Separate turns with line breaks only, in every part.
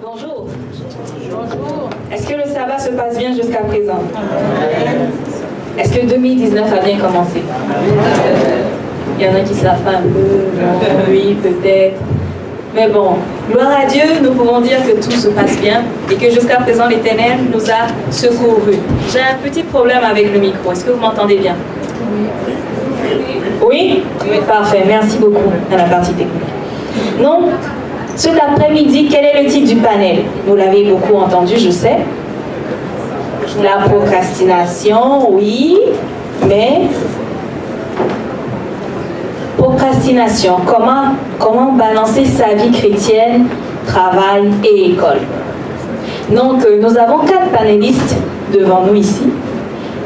Bonjour. Bonjour. Est-ce que le sabbat se passe bien jusqu'à présent? Est-ce que 2019 a bien commencé? Il y en a qui savent pas un peu, oui, peut-être. Mais bon, gloire à Dieu, nous pouvons dire que tout se passe bien et que jusqu'à présent l'Éternel nous a secourus. J'ai un petit problème avec le micro. Est-ce que vous m'entendez bien? Oui? Oui, parfait. Merci beaucoup à la partie technique. Non? Cet après-midi, quel est le titre du panel? Vous l'avez beaucoup entendu, je sais. La procrastination, oui, mais procrastination, comment balancer sa vie chrétienne, travail et école? Donc, nous avons 4 panélistes devant nous ici.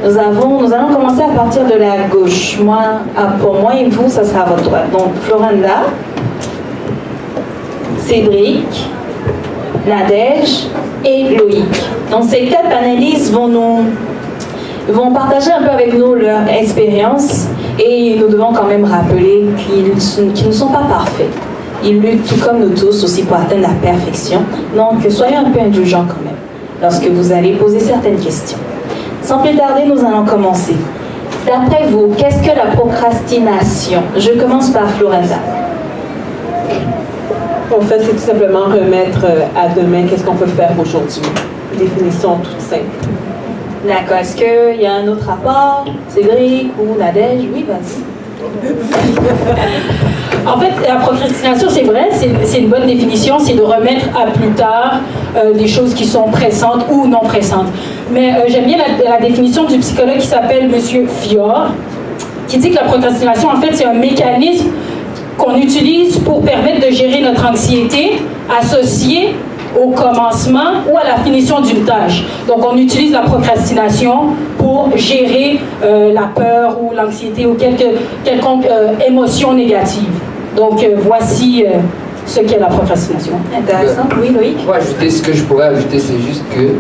Nous allons commencer à partir de la gauche. Pour moi et vous, ça sera à votre droite. Donc, Florenda, Cédric, Nadège et Loïc. Donc ces 4 panélistes vont partager un peu avec nous leur expérience et nous devons quand même rappeler qu'ils ne sont pas parfaits. Ils luttent tout comme nous tous aussi pour atteindre la perfection. Donc soyez un peu indulgents quand même lorsque vous allez poser certaines questions. Sans plus tarder, nous allons commencer. D'après vous, qu'est-ce que la procrastination? Je commence par Florenda.
En fait, c'est tout simplement remettre à demain qu'est-ce qu'on peut faire aujourd'hui. Définition toute simple.
D'accord. Est-ce qu'il y a un autre rapport? Cédric ou Nadège? Oui, vas-y.
En fait, la procrastination, c'est vrai, c'est une bonne définition, c'est de remettre à plus tard des choses qui sont pressantes ou non pressantes. Mais j'aime bien la définition du psychologue qui s'appelle M. Fior, qui dit que la procrastination, en fait, c'est un mécanisme qu'on utilise pour permettre de gérer notre anxiété associée au commencement ou à la finition d'une tâche. Donc, on utilise la procrastination pour gérer la peur ou l'anxiété ou quelconque émotion négative. Donc, voici ce qu'est la procrastination.
Intéressant. Oui, Loïc?
Pour ajouter, ce que je pourrais ajouter, c'est juste que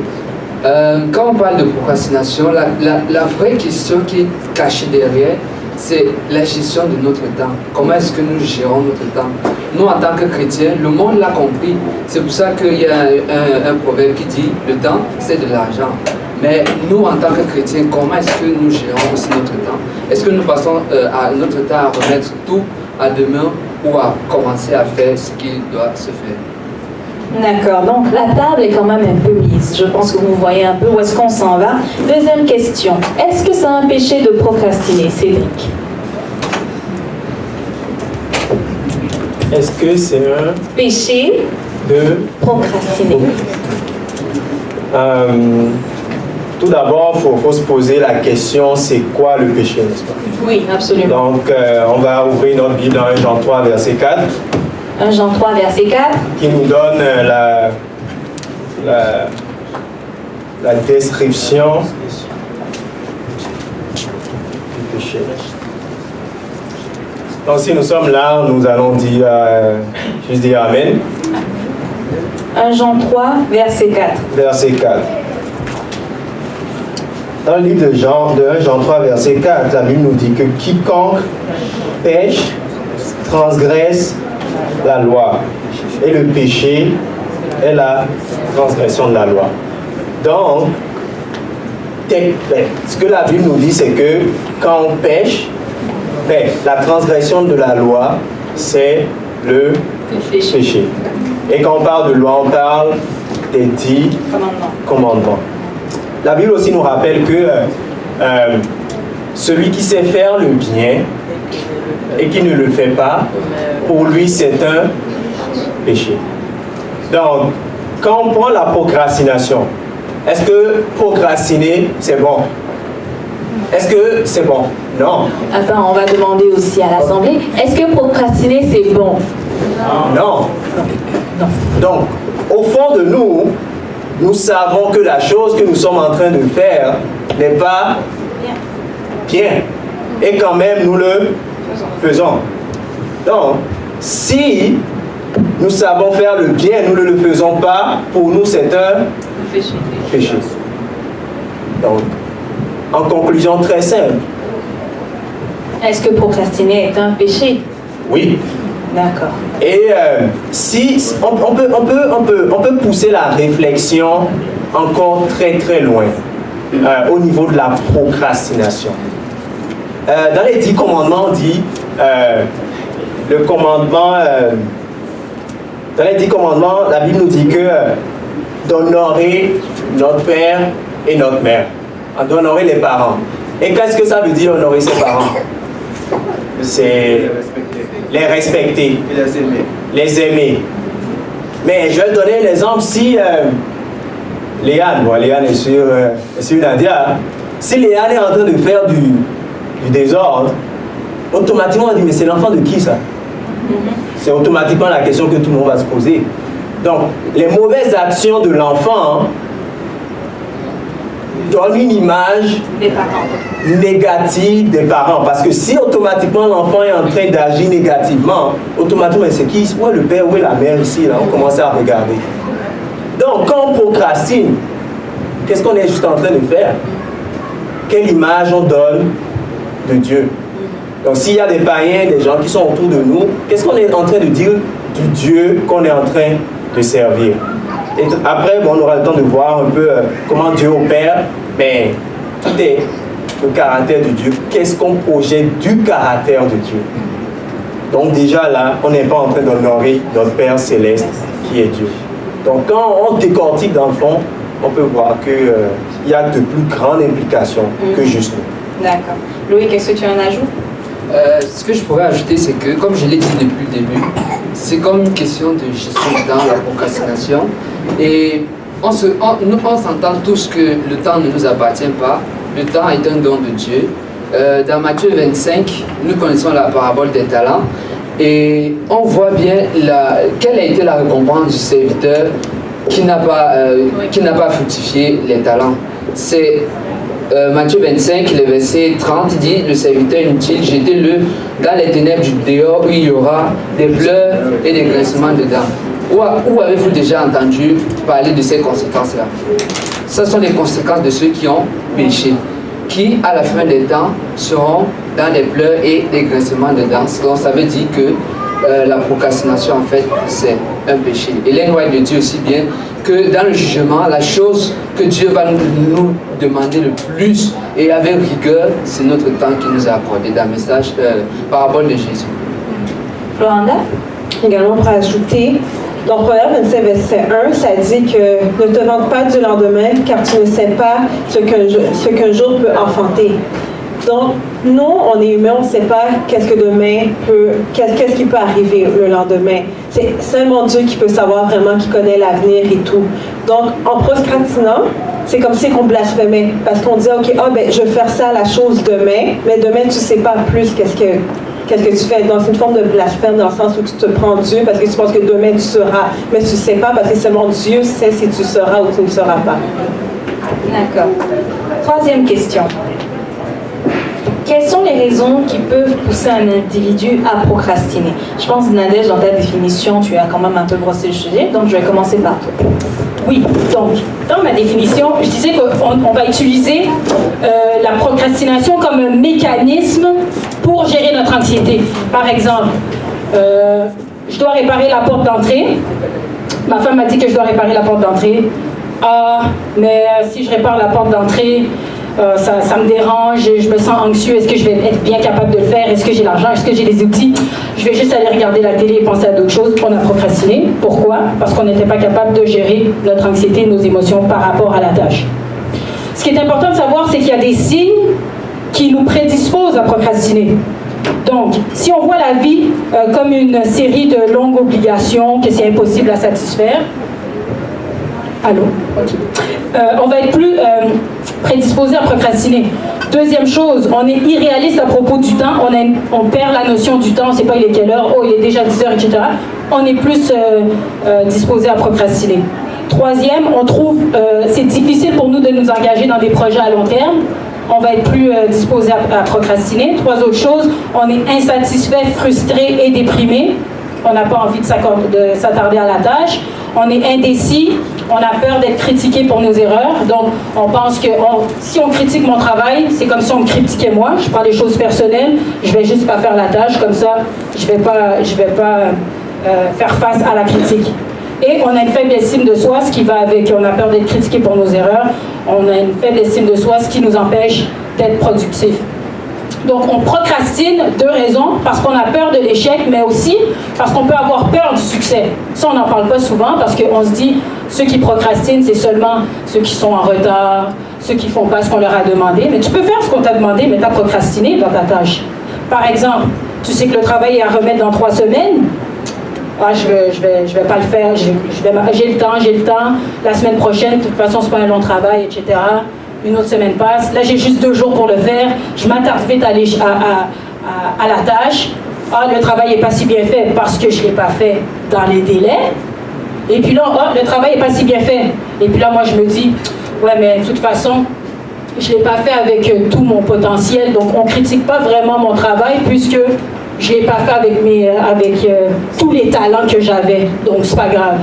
quand on parle de procrastination, la vraie question qui est cachée derrière, c'est la gestion de notre temps. Comment est-ce que nous gérons notre temps? Nous, en tant que chrétiens, le monde l'a compris. C'est pour ça qu'il y a un proverbe qui dit « le temps, c'est de l'argent ». Mais nous, en tant que chrétiens, comment est-ce que nous gérons aussi notre temps? Est-ce que nous passons notre temps à remettre tout à demain ou à commencer à faire ce qui doit se faire?
D'accord, donc la table est quand même un peu mise. Je pense que vous voyez un peu où est-ce qu'on s'en va. Deuxième question, est-ce que c'est un péché de procrastiner, Cédric?
Est-ce que c'est un
péché
de
procrastiner?
Tout d'abord, il faut se poser la question, c'est quoi le péché, n'est-ce pas?
Oui, absolument.
Donc, on va ouvrir notre Bible dans 1 Jean 3, verset 4.
1 Jean 3, verset 4.
Qui nous donne la description du péché. Donc, si nous sommes là, nous allons dire, juste dire Amen.
1 Jean 3, verset 4.
Verset 4. Dans le livre de 1 Jean 3, verset 4, la Bible nous dit que quiconque pêche transgresse la loi. Et le péché est la transgression de la loi. Donc, ce que la Bible nous dit, c'est que quand on pêche, la transgression de la loi, c'est le péché. Et quand on parle de loi, on parle des 10 commandements. La Bible aussi nous rappelle que celui qui sait faire le bien et qui ne le fait pas, pour lui, c'est un péché. Donc, quand on prend la procrastination, est-ce que procrastiner, c'est bon? Est-ce que c'est bon? Non.
Attends, on va demander aussi à l'Assemblée, est-ce que procrastiner, c'est bon?
Non. Donc, au fond de nous, nous savons que la chose que nous sommes en train de faire n'est pas bien. Et quand même, nous le faisons. Donc, si nous savons faire le bien, nous ne le faisons pas, pour nous, c'est un péché. Donc, en conclusion très simple.
Est-ce que procrastiner est un péché?
Oui.
D'accord.
Et si on peut pousser la réflexion encore très très loin au niveau de la procrastination. Dans les 10 commandements, on dit le commandement dans les 10 commandements, la Bible nous dit que d'honorer notre père et notre mère, d'honorer les parents. Et qu'est-ce que ça veut dire honorer ses parents? C'est les respecter, les aimer. Mais je vais donner l'exemple si Léane est sur Nadia. Si Léane est en train de faire du désordre, automatiquement on dit mais c'est l'enfant de qui ça? C'est automatiquement la question que tout le monde va se poser. Donc les mauvaises actions de l'enfant donnent une image négative des parents. Parce que si automatiquement l'enfant est en train d'agir négativement, automatiquement c'est qui? Où est le père, où est la mère ici? Là, on commence à regarder. Donc quand on procrastine, qu'est-ce qu'on est juste en train de faire? Quelle image on donne de Dieu? Donc s'il y a des païens, des gens qui sont autour de nous, qu'est-ce qu'on est en train de dire du Dieu qu'on est en train de servir? Et après, on aura le temps de voir un peu comment Dieu opère, mais tout est le caractère de Dieu. Qu'est-ce qu'on projette du caractère de Dieu? Donc déjà là, on n'est pas en train d'honorer notre Père Céleste qui est Dieu. Donc quand on décortique dans le fond, on peut voir qu'il y a de plus grandes implications que juste nous.
D'accord. Louis, qu'est-ce que tu en ajoutes?
Ce que je pourrais ajouter, c'est que, comme je l'ai dit depuis le début, c'est comme une question de gestion du temps, la procrastination. Et on s'entend tous que le temps ne nous appartient pas. Le temps est un don de Dieu. Dans Matthieu 25, nous connaissons la parabole des talents. Et on voit bien quelle a été la récompense du serviteur qui n'a pas fructifié les talents. C'est Matthieu 25, le verset 30 dit: le serviteur inutile, jetez-le dans les ténèbres du dehors où il y aura des pleurs et des grincements de dents. Où avez-vous déjà entendu parler de ces conséquences-là? Ce sont les conséquences de ceux qui ont péché, qui à la fin des temps seront dans des pleurs et des grincements de dents. Donc ça veut dire que la procrastination en fait c'est un péché. Et l'éloigne de Dieu aussi bien que dans le jugement, la chose que Dieu va nous demander le plus et avec rigueur, c'est notre temps qu'il nous a accordé dans le message parabole de Jésus.
Floranda?
Également pour ajouter, dans Proverbe 27, verset 1, ça dit que ne te vante pas du lendemain car tu ne sais pas ce qu'un jour peut enfanter. Donc, nous, on est humains, on ne sait pas qu'est-ce qui peut arriver le lendemain. C'est seulement Dieu qui peut savoir vraiment, qui connaît l'avenir et tout. Donc, en procrastinant, c'est comme si on blasphémait. Parce qu'on dit, OK, je vais faire ça, la chose demain, mais demain, tu ne sais pas plus qu'est-ce que tu fais. Donc, c'est une forme de blasphème dans le sens où tu te prends Dieu parce que tu penses que demain, tu seras, mais tu ne sais pas parce que seulement Dieu sait si tu seras ou tu ne seras pas.
D'accord. Troisième question. Quelles sont les raisons qui peuvent pousser un individu à procrastiner? Je pense, Nadège, dans ta définition, tu as quand même un peu brossé le sujet, donc je vais commencer par toi.
Oui, donc, dans ma définition, je disais qu'on va utiliser la procrastination comme un mécanisme pour gérer notre anxiété. Par exemple, je dois réparer la porte d'entrée. Ma femme m'a dit que je dois réparer la porte d'entrée. Ah, mais si je répare la porte d'entrée, ça me dérange, je me sens anxieux, est-ce que je vais être bien capable de le faire, est-ce que j'ai l'argent, est-ce que j'ai les outils? Je vais juste aller regarder la télé et penser à d'autres choses. On a procrastiné. Pourquoi? Parce qu'on n'était pas capable de gérer notre anxiété, nos émotions par rapport à la tâche. Ce qui est important de savoir, c'est qu'il y a des signes qui nous prédisposent à procrastiner. Donc, si on voit la vie comme une série de longues obligations que c'est impossible à satisfaire, allô? Okay. On va être plus prédisposé à procrastiner. Deuxième chose, on est irréaliste à propos du temps. On perd la notion du temps. On ne sait pas il est quelle heure. Oh, il est déjà 10 heures, etc. On est plus disposé à procrastiner. Troisième, on trouve c'est difficile pour nous de nous engager dans des projets à long terme. On va être plus disposé à procrastiner. Trois autres choses, on est insatisfait, frustré et déprimé. On n'a pas envie de s'attarder à la tâche. On est indécis, On a peur d'être critiqué pour nos erreurs. Donc, on pense que si on critique mon travail, c'est comme si on me critiquait moi. Je prends des choses personnelles. Je vais juste pas faire la tâche. Comme ça, je vais pas faire face à la critique. Et on a une faible estime de soi, ce qui va avec, on a peur d'être critiqué pour nos erreurs. On a une faible estime de soi, ce qui nous empêche d'être productif. Donc, on procrastine, 2 raisons, parce qu'on a peur de l'échec, mais aussi parce qu'on peut avoir peur du succès. Ça, on n'en parle pas souvent, parce qu'on se dit, ceux qui procrastinent, c'est seulement ceux qui sont en retard, ceux qui ne font pas ce qu'on leur a demandé. Mais tu peux faire ce qu'on t'a demandé, mais tu as procrastiné dans ta tâche. Par exemple, tu sais que le travail est à remettre dans 3 semaines. Ah, je vais pas le faire, j'ai le temps, la semaine prochaine, de toute façon, c'est pas un long travail, etc. Une autre semaine passe, là j'ai juste 2 jours pour le faire, je m'attarde vite à la tâche. Ah, le travail n'est pas si bien fait parce que je ne l'ai pas fait dans les délais. Et puis là, le travail n'est pas si bien fait. Et puis là, moi je me dis, ouais, mais de toute façon, je ne l'ai pas fait avec tout mon potentiel, donc on ne critique pas vraiment mon travail puisque je ne l'ai pas fait avec tous les talents que j'avais, donc c'est pas grave.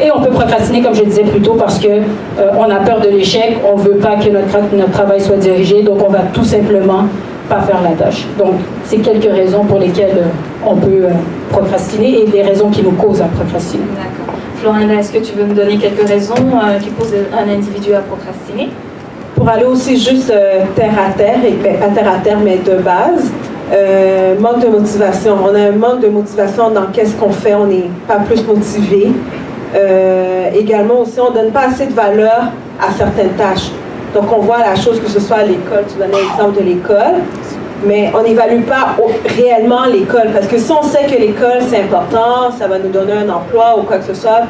Et on peut procrastiner, comme je disais plus tôt, parce qu'on a peur de l'échec, on ne veut pas que notre travail soit dirigé, donc on va tout simplement pas faire la tâche. Donc, c'est quelques raisons pour lesquelles on peut procrastiner et des raisons qui nous causent à procrastiner.
D'accord. Florinda, est-ce que tu veux me donner quelques raisons qui poussent un individu à procrastiner?
Pour aller aussi juste terre à terre, et pas terre à terre, mais de base, manque de motivation. On a un manque de motivation dans qu'est-ce qu'on fait, on n'est pas plus motivé. Également aussi, on ne donne pas assez de valeur à certaines tâches. Donc, on voit la chose, que ce soit à l'école, tu donnais l'exemple de l'école, mais on n'évalue pas réellement l'école. Parce que si on sait que l'école, c'est important, ça va nous donner un emploi ou quoi que ce soit,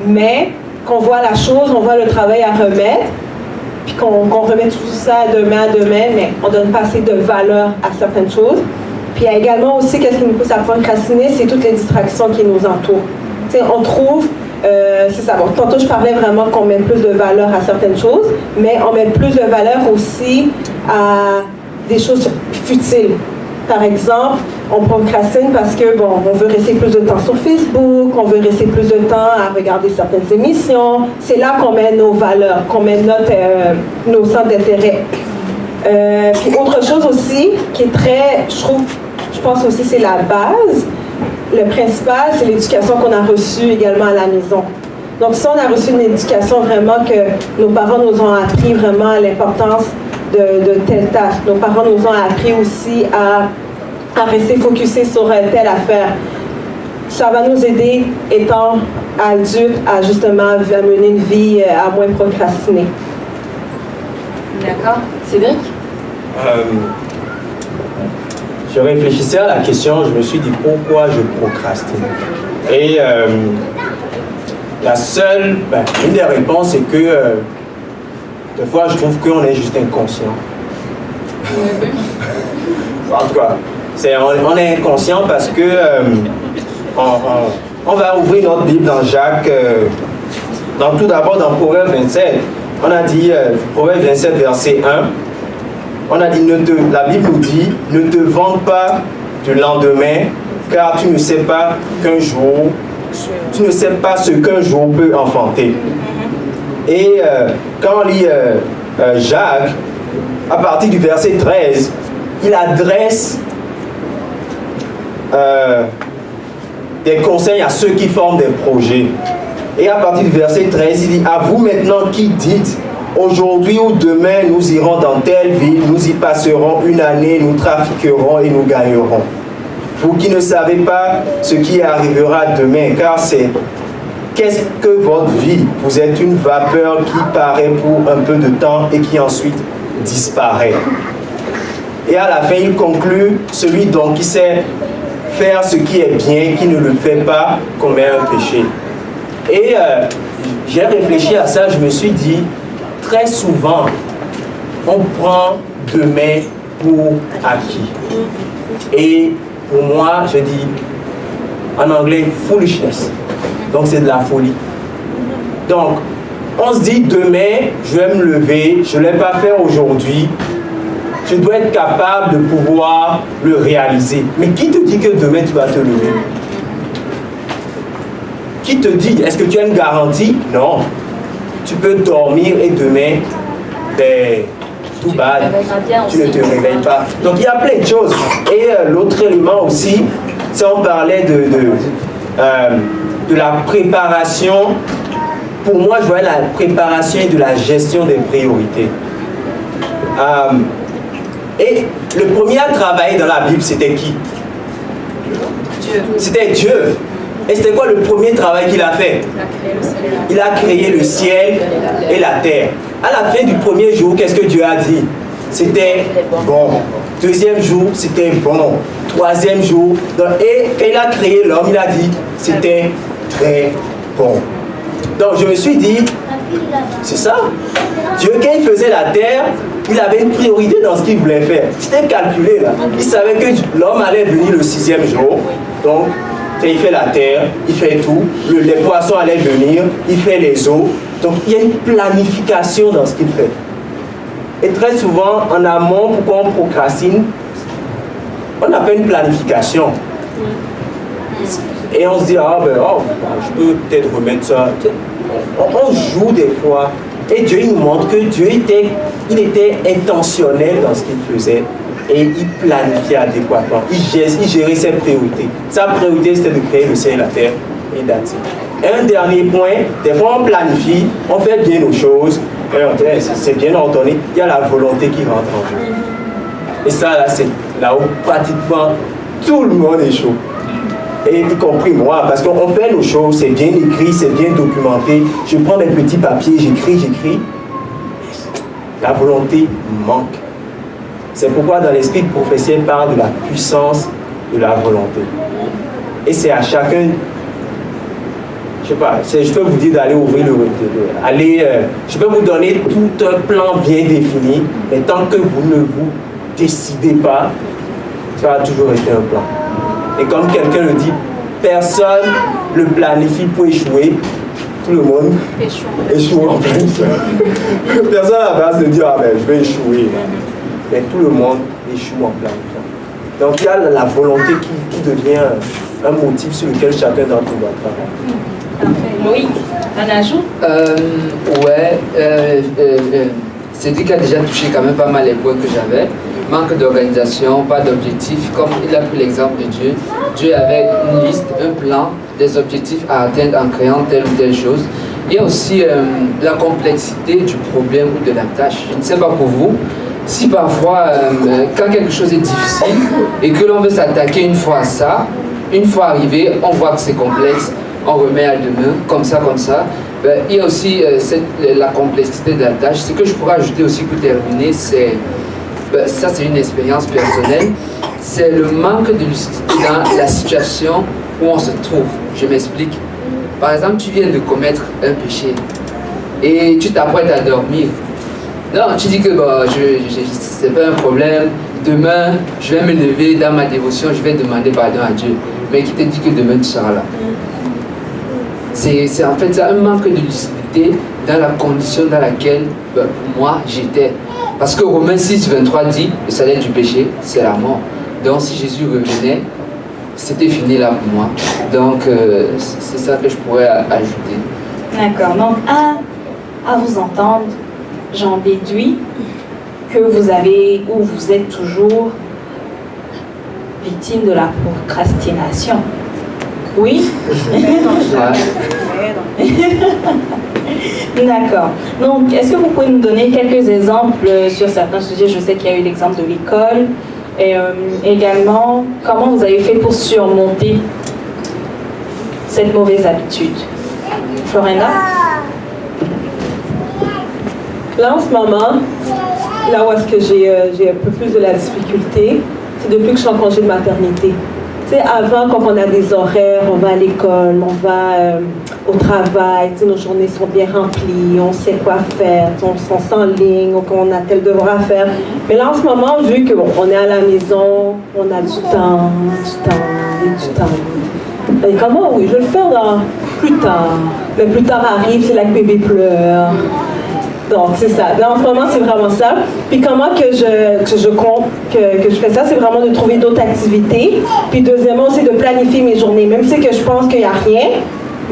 mais qu'on voit la chose, on voit le travail à remettre, puis qu'on remet tout ça demain, mais on ne donne pas assez de valeur à certaines choses. Puis il y a également aussi, qu'est-ce qui nous pousse à procrastiner, c'est toutes les distractions qui nous entourent. Tu sais, on trouve... c'est ça. Bon, tantôt, je parlais vraiment qu'on met plus de valeur à certaines choses, mais on met plus de valeur aussi à des choses futiles. Par exemple, on procrastine parce que, bon, on veut rester plus de temps sur Facebook, on veut rester plus de temps à regarder certaines émissions. C'est là qu'on met nos valeurs, qu'on met nos centres d'intérêt. Puis autre chose aussi, qui est très, je pense aussi c'est la base. Le principal, c'est l'éducation qu'on a reçue également à la maison. Donc, si on a reçu une éducation vraiment que nos parents nous ont appris vraiment l'importance de telle tâche, nos parents nous ont appris aussi à rester focusés sur telle affaire, ça va nous aider, étant adultes, à justement mener une vie à moins procrastiner.
D'accord. Cédric?
Je réfléchissais à la question, je me suis dit pourquoi je procrastine. Et une des réponses, c'est que des fois je trouve qu'on est juste inconscient. En tout cas, on est inconscient parce que on va ouvrir notre Bible dans Jacques, tout d'abord dans Proverbe 27. On a dit, Proverbe 27, verset 1. On a dit, la Bible nous dit, ne te vante pas du lendemain, car tu ne sais pas ce qu'un jour peut enfanter. Et quand on lit Jacques, à partir du verset 13, il adresse des conseils à ceux qui forment des projets. Et à partir du verset 13, il dit, à vous maintenant qui dites, aujourd'hui ou demain, nous irons dans telle ville, nous y passerons une année, nous trafiquerons et nous gagnerons. Vous qui ne savez pas ce qui arrivera demain, car qu'est-ce que votre vie? Vous êtes une vapeur qui paraît pour un peu de temps et qui ensuite disparaît. Et à la fin, il conclut, celui donc qui sait faire ce qui est bien, qui ne le fait pas, commet un péché. Et j'ai réfléchi à ça, je me suis dit, très souvent, on prend demain pour acquis. Et pour moi, je dis en anglais foolishness. Donc c'est de la folie. Donc, on se dit demain, je vais me lever, je ne l'ai pas fait aujourd'hui. Je dois être capable de pouvoir le réaliser. Mais qui te dit que demain tu vas te lever? Qui te dit? Est-ce que tu as une garantie? Non. tu peux dormir et demain, ben, tout bad, tu ne te réveilles pas. Donc il y a plein de choses. Et l'autre élément aussi, c'est on parlait de la préparation. Pour moi, je vois la préparation et de la gestion des priorités. Et le premier à travailler dans la Bible, c'était qui? Dieu. C'était Dieu. Et c'était quoi le premier travail qu'il a fait? Il a créé le ciel et la terre. À la fin du premier jour, qu'est-ce que Dieu a dit? C'était bon. Deuxième jour, c'était bon. Troisième jour, et quand il a créé l'homme, il a dit c'était très bon. Donc je me suis dit, c'est ça. Dieu, quand il faisait la terre, il avait une priorité dans ce qu'il voulait faire. C'était calculé là. Il savait que l'homme allait venir le sixième jour. Donc, quand il fait la terre, il fait tout. Les poissons allaient venir, il fait les eaux. Donc, il y a une planification dans ce qu'il fait. Et très souvent, en amont, pourquoi on procrastine? On n'a pas une planification. Et on se dit, je peux peut-être remettre ça. On joue des fois. Et Dieu il nous montre que Dieu il était intentionnel dans ce qu'il faisait. Et il planifiait adéquatement. Il gérait ses priorités. Sa priorité, c'était de créer le ciel et la terre. Et that's it. Et un dernier point, des fois on planifie, on fait bien nos choses, c'est bien ordonné, il y a la volonté qui rentre en jeu. Et ça, là, c'est là où pratiquement tout le monde est chaud. Et y compris moi, parce qu'on fait nos choses, c'est bien écrit, c'est bien documenté. Je prends mes petits papiers, j'écris. La volonté manque. C'est pourquoi dans l'esprit prophétique, il parle de la puissance de la volonté. Et c'est à chacun, je sais pas, je peux vous dire d'aller ouvrir je peux vous donner tout un plan bien défini, mais tant que vous ne vous décidez pas, ça va toujours être un plan. Et comme quelqu'un le dit, personne ne le planifie pour échouer. Tout le monde échoue en plein temps. Personne n'a pas se dire, je vais échouer. Mais tout le monde échoue en plein temps. Donc il y a la volonté qui devient un motif sur lequel chacun d'entre nous doit travailler.
Loïc, un ajout?
Cédric a déjà touché quand même pas mal les points que j'avais. Manque d'organisation, pas d'objectif. Comme il a pris l'exemple de Dieu, Dieu avait une liste, un plan, des objectifs à atteindre en créant telle ou telle chose. Il y a aussi la complexité du problème ou de la tâche. Je ne sais pas pour vous, si parfois, quand quelque chose est difficile et que l'on veut s'attaquer une fois à ça, une fois arrivé, on voit que c'est complexe, on remet à demain, comme ça. Il y a aussi la complexité de la tâche. Ce que je pourrais ajouter aussi pour terminer, c'est ça c'est une expérience personnelle, c'est le manque de lucidité dans la situation où on se trouve. Je m'explique. Par exemple, tu viens de commettre un péché et tu t'apprêtes à dormir. Non, tu dis que c'est pas un problème, demain je vais me lever dans ma dévotion, je vais demander pardon à Dieu. Mais qui te dit que demain tu seras là? C'est en fait un manque de lucidité dans la condition dans laquelle pour moi j'étais. Parce que Romains 6, 23 dit, le salaire du péché, c'est la mort. Donc si Jésus revenait, c'était fini là pour moi. Donc c'est ça que je pourrais ajouter.
D'accord. Donc à vous entendre, j'en déduis que vous êtes toujours victime de la procrastination. Oui? D'accord. Donc, est-ce que vous pouvez nous donner quelques exemples sur certains sujets? Je sais qu'il y a eu l'exemple de l'école. Et également, comment vous avez fait pour surmonter cette mauvaise habitude? Florena?
Là, en ce moment, là où est-ce que j'ai un peu plus de la difficulté, c'est depuis que je suis en congé de maternité. Tu sais, avant, quand on a des horaires, on va à l'école, on va au travail, tu sais, nos journées sont bien remplies, on sait quoi faire, on s'enligne, on a tel devoir à faire. Mais là, en ce moment, vu qu'on est à la maison, on a du temps. Et comment? Oui, je vais le faire plus tard. Mais plus tard arrive, c'est là que bébé pleure. Donc, c'est ça. Là, en ce moment, c'est vraiment ça. Puis comment que je fais ça, c'est vraiment de trouver d'autres activités. Puis deuxièmement, c'est de planifier mes journées. Même si que je pense qu'il n'y a rien,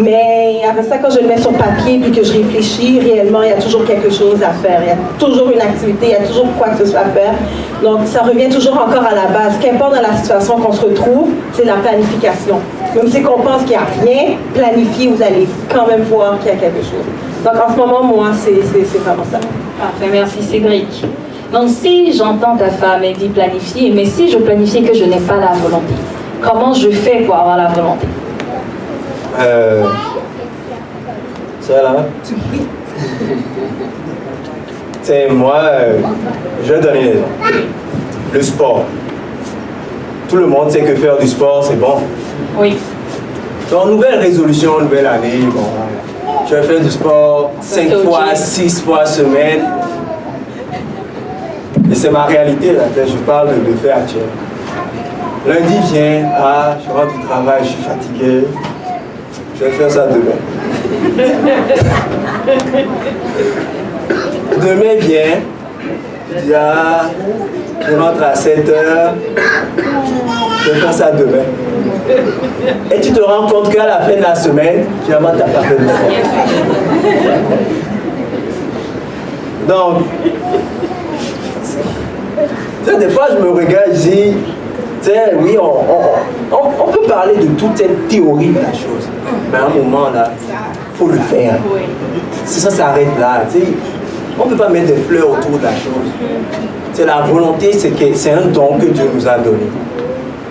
Mais après ça, quand je le mets sur papier puis que je réfléchis, réellement, il y a toujours quelque chose à faire. Il y a toujours une activité, il y a toujours quoi que ce soit à faire. Donc, ça revient toujours encore à la base. Qu'importe dans la situation qu'on se retrouve, c'est la planification. Même si on pense qu'il n'y a rien, planifier, vous allez quand même voir qu'il y a quelque chose. Donc, en ce moment, moi, c'est vraiment ça.
Parfait, merci Cédric. Donc, si j'entends ta femme, elle dit planifier, mais si je planifie que je n'ai pas la volonté, comment je fais pour avoir la volonté?
Ça là. C'est moi, je vais donner l'exemple. Le sport. Tout le monde sait que faire du sport, c'est bon.
Oui.
Donc, nouvelle résolution, nouvelle année, bon, je vais faire du sport 5 fois, 6 fois semaine. Et c'est ma réalité, là, je parle de fait actuel. Lundi vient, je rentre du travail, je suis fatigué. Je vais faire ça demain. Demain vient, je dis, je rentre à 7 heures. Je vais faire ça demain. Et tu te rends compte qu'à la fin de la semaine, finalement, tu n'as pas fait de sport. Donc, des fois, je me regarde, je dis, oui, on peut parler de toute cette théorie de la chose, mais à un moment, là, il faut le faire. Si ça s'arrête là, on ne peut pas mettre des fleurs autour de la chose. La volonté, c'est un don que Dieu nous a donné.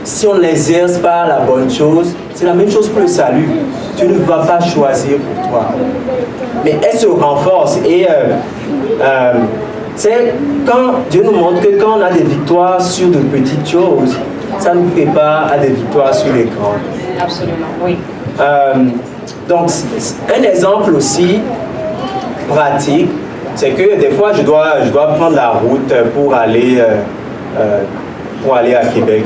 Si on n'exerce pas la bonne chose, c'est la même chose pour le salut. Tu ne vas pas choisir pour toi. Mais elle se renforce. Et c'est quand Dieu nous montre que quand on a des victoires sur de petites choses, ça nous prépare à des victoires sur les grandes.
Absolument, oui.
Donc, un exemple aussi pratique, c'est que des fois, je dois prendre la route pour aller à Québec.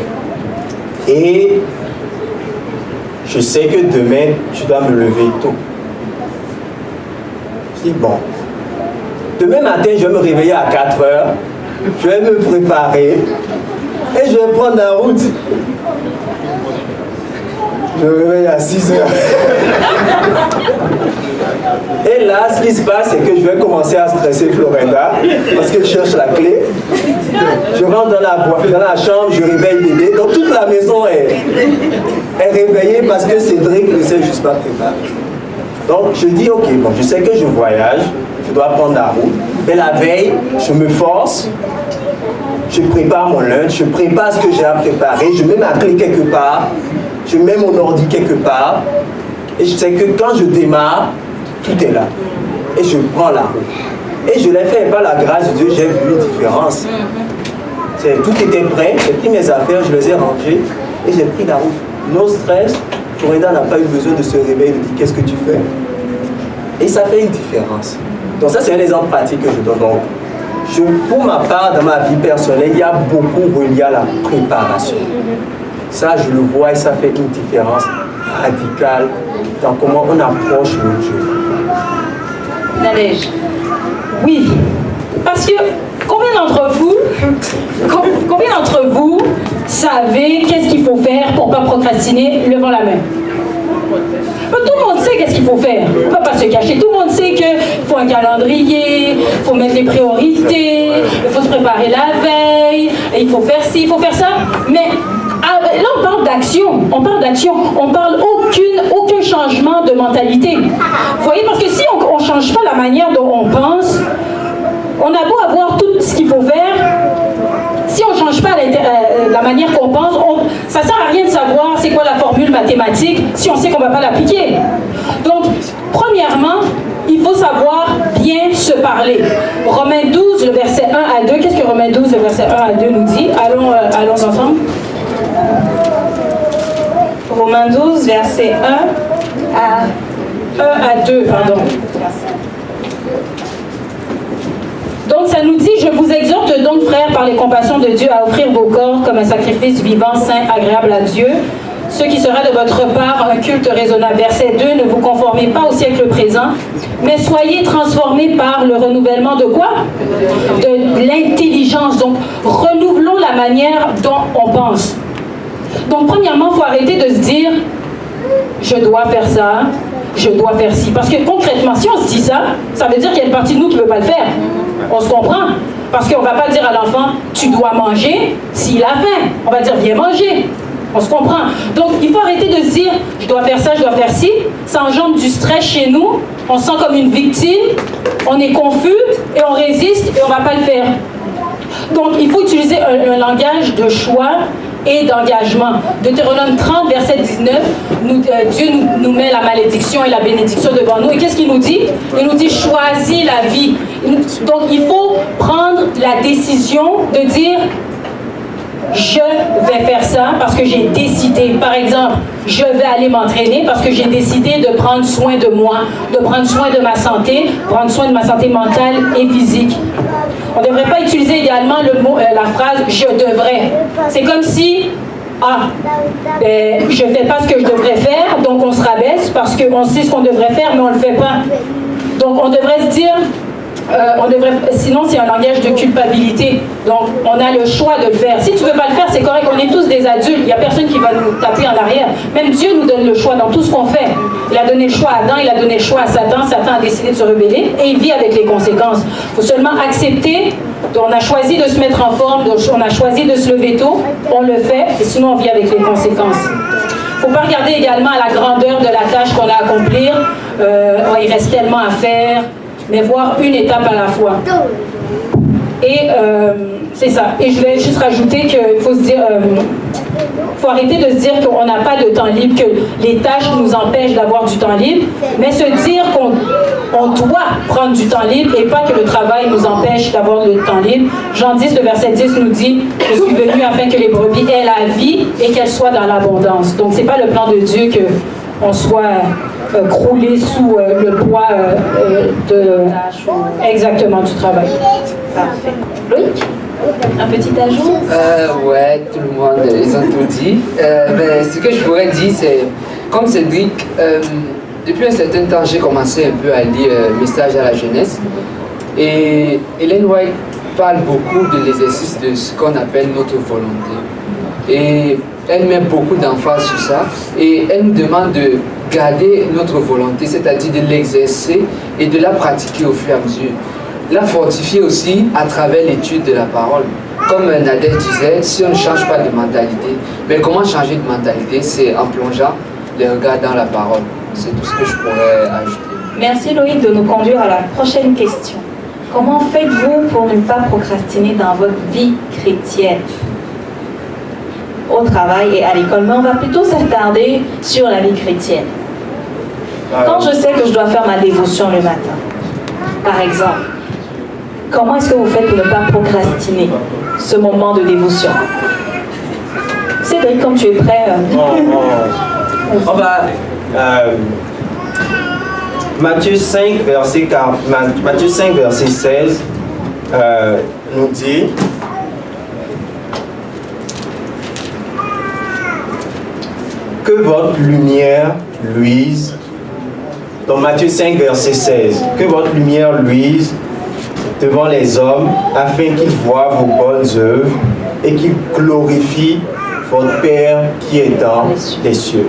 Et je sais que demain, je dois me lever tôt. Je dis, bon, demain matin, je vais me réveiller à 4 heures, je vais me préparer et je vais prendre la route. Je me réveille à 6 heures. Et là, ce qui se passe, c'est que je vais commencer à stresser Florinda parce que je cherche la clé. Je rentre dans la chambre, je réveille bébé. Donc toute la maison est réveillée parce que Cédric ne s'est juste pas préparé. Donc je dis, ok, bon, je sais que je voyage, je dois prendre la route. Mais la veille, je me force, je prépare mon lunch, je prépare ce que j'ai à préparer, je mets ma clé quelque part, je mets mon ordi quelque part. Et je sais que quand je démarre, tout est là. Et je prends la route. Et je l'ai fait, et par la grâce de Dieu, j'ai vu une différence. Tout était prêt, j'ai pris mes affaires, je les ai rangées et j'ai pris la route. No stress, Florinda n'a pas eu besoin de se réveiller et de dire qu'est-ce que tu fais. Et ça fait une différence. Donc ça, c'est un exemple pratique que je donne. Donc, pour ma part, dans ma vie personnelle, il y a beaucoup relié à la préparation. Ça, je le vois et ça fait une différence radicale dans comment on approche le Dieu.
Nadège.
Oui, parce que combien d'entre vous savez qu'est-ce qu'il faut faire pour ne pas procrastiner? Levons la main. Tout le monde sait qu'est-ce qu'il faut faire. On ne peut pas se cacher. Tout le monde sait qu'il faut un calendrier, il faut mettre les priorités, il faut se préparer la veille, il faut faire ci, il faut faire ça. Mais là, on parle d'action. On parle aucun changement de mentalité. Vous voyez, parce que si on ne change pas la manière dont on pense, on a beau avoir tout ce qu'il faut faire, si on ne change pas la manière qu'on pense, ça ne sert à rien de savoir c'est quoi la formule mathématique si on sait qu'on ne va pas l'appliquer. Donc, premièrement, il faut savoir bien se parler. Romains 12, le verset 1 à 2. Qu'est-ce que Romains 12, le verset 1 à 2 nous dit? Allons ensemble.
Romains 12, verset 1 à
2, pardon. Donc ça nous dit, je vous exhorte donc, frères, par les compassions de Dieu, à offrir vos corps comme un sacrifice vivant, saint, agréable à Dieu, ce qui sera de votre part un culte raisonnable. Verset 2, ne vous conformez pas au siècle présent, mais soyez transformés par le renouvellement de quoi? De l'intelligence. Donc renouvelons la manière dont on pense. Donc premièrement, il faut arrêter de se dire, je dois faire ça, je dois faire ci. Parce que concrètement, si on se dit ça, ça veut dire qu'il y a une partie de nous qui ne veut pas le faire. On se comprend. Parce qu'on ne va pas dire à l'enfant, tu dois manger s'il a faim. On va dire, viens manger. On se comprend. Donc, il faut arrêter de se dire, je dois faire ça, je dois faire ci. Ça engendre du stress chez nous. On se sent comme une victime. On est confus et on résiste et on ne va pas le faire. Donc, il faut utiliser un langage de choix et d'engagement. Deutéronome 30, verset 19, Dieu nous met la malédiction et la bénédiction devant nous. Et qu'est-ce qu'il nous dit? Il nous dit, choisis la vie. Donc, il faut prendre la décision de dire, je vais faire ça parce que j'ai décidé. Par exemple, je vais aller m'entraîner parce que j'ai décidé de prendre soin de moi, de prendre soin de ma santé, prendre soin de ma santé mentale et physique. On ne devrait pas utiliser également le mot, la phrase « je devrais ». C'est comme si, je ne fais pas ce que je devrais faire, donc on se rabaisse parce qu'on sait ce qu'on devrait faire, mais on ne le fait pas. Donc on devrait se dire, sinon c'est un langage de culpabilité. Donc on a le choix de le faire. Si tu ne veux pas le faire, c'est correct, on est tous des adultes, il n'y a personne qui va nous taper en arrière. Même Dieu nous donne le choix dans tout ce qu'on fait. Il a donné le choix à Adam, il a donné le choix à Satan. Satan a décidé de se rebeller et il vit avec les conséquences. Il faut seulement accepter. On a choisi de se mettre en forme, on a choisi de se lever tôt, on le fait, et sinon on vit avec les conséquences. Il ne faut pas regarder également à la grandeur de la tâche qu'on a à accomplir. Il reste tellement à faire, mais voir une étape à la fois. Et c'est ça. Et je vais juste rajouter qu'il faut se dire... faut arrêter de se dire qu'on n'a pas de temps libre, que les tâches nous empêchent d'avoir du temps libre, mais se dire qu'on doit prendre du temps libre et pas que le travail nous empêche d'avoir le temps libre. Jean 10, le verset 10 nous dit « Je suis venu afin que les brebis aient la vie et qu'elles soient dans l'abondance ». Donc, ce n'est pas le plan de Dieu qu'on soit croulé sous le poids exactement du travail.
Parfait. Loïc, un petit ajout?
Ouais, tout le monde, ils ont tout dit. Mais ce que je pourrais dire, c'est, comme Cédric, depuis un certain temps, j'ai commencé un peu à lire Message à la jeunesse. Et Ellen White parle beaucoup de l'exercice de ce qu'on appelle notre volonté. Et elle met beaucoup d'emphase sur ça. Et elle nous demande de garder notre volonté, c'est-à-dire de l'exercer et de la pratiquer au fur et à mesure. La fortifier aussi à travers l'étude de la parole. Comme Nadège disait, si on ne change pas de mentalité, mais comment changer de mentalité? C'est en plongeant les regards dans la parole. C'est tout ce que je pourrais ajouter.
Merci Loïc de nous conduire à la prochaine question. Comment faites-vous pour ne pas procrastiner dans votre vie chrétienne? Au travail et à l'école, mais on va plutôt s'attarder sur la vie chrétienne. Quand je sais que je dois faire ma dévotion le matin, par exemple, comment est-ce que vous faites pour ne pas procrastiner ce moment de dévotion? Cédric, comme tu es prêt.
Matthieu 5, verset 16 nous dit que votre lumière luise. Dans Matthieu 5, verset 16, que votre lumière luise devant les hommes, afin qu'ils voient vos bonnes œuvres et qu'ils glorifient votre Père qui est dans les cieux.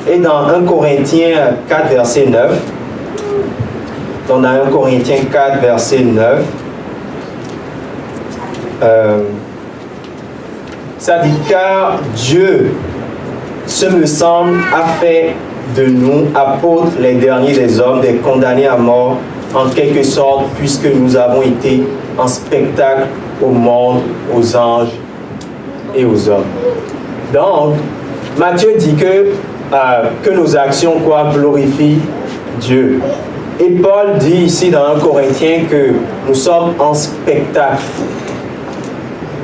Et dans 1 Corinthiens 4, verset 9, dans 1 Corinthiens 4, verset 9, ça dit, car Dieu, ce me semble, a fait de nous, apôtres, les derniers des hommes, des condamnés à mort, en quelque sorte, puisque nous avons été en spectacle au monde, aux anges et aux hommes. Donc, Matthieu dit que nos actions glorifient Dieu. Et Paul dit ici dans 1 Corinthiens que nous sommes en spectacle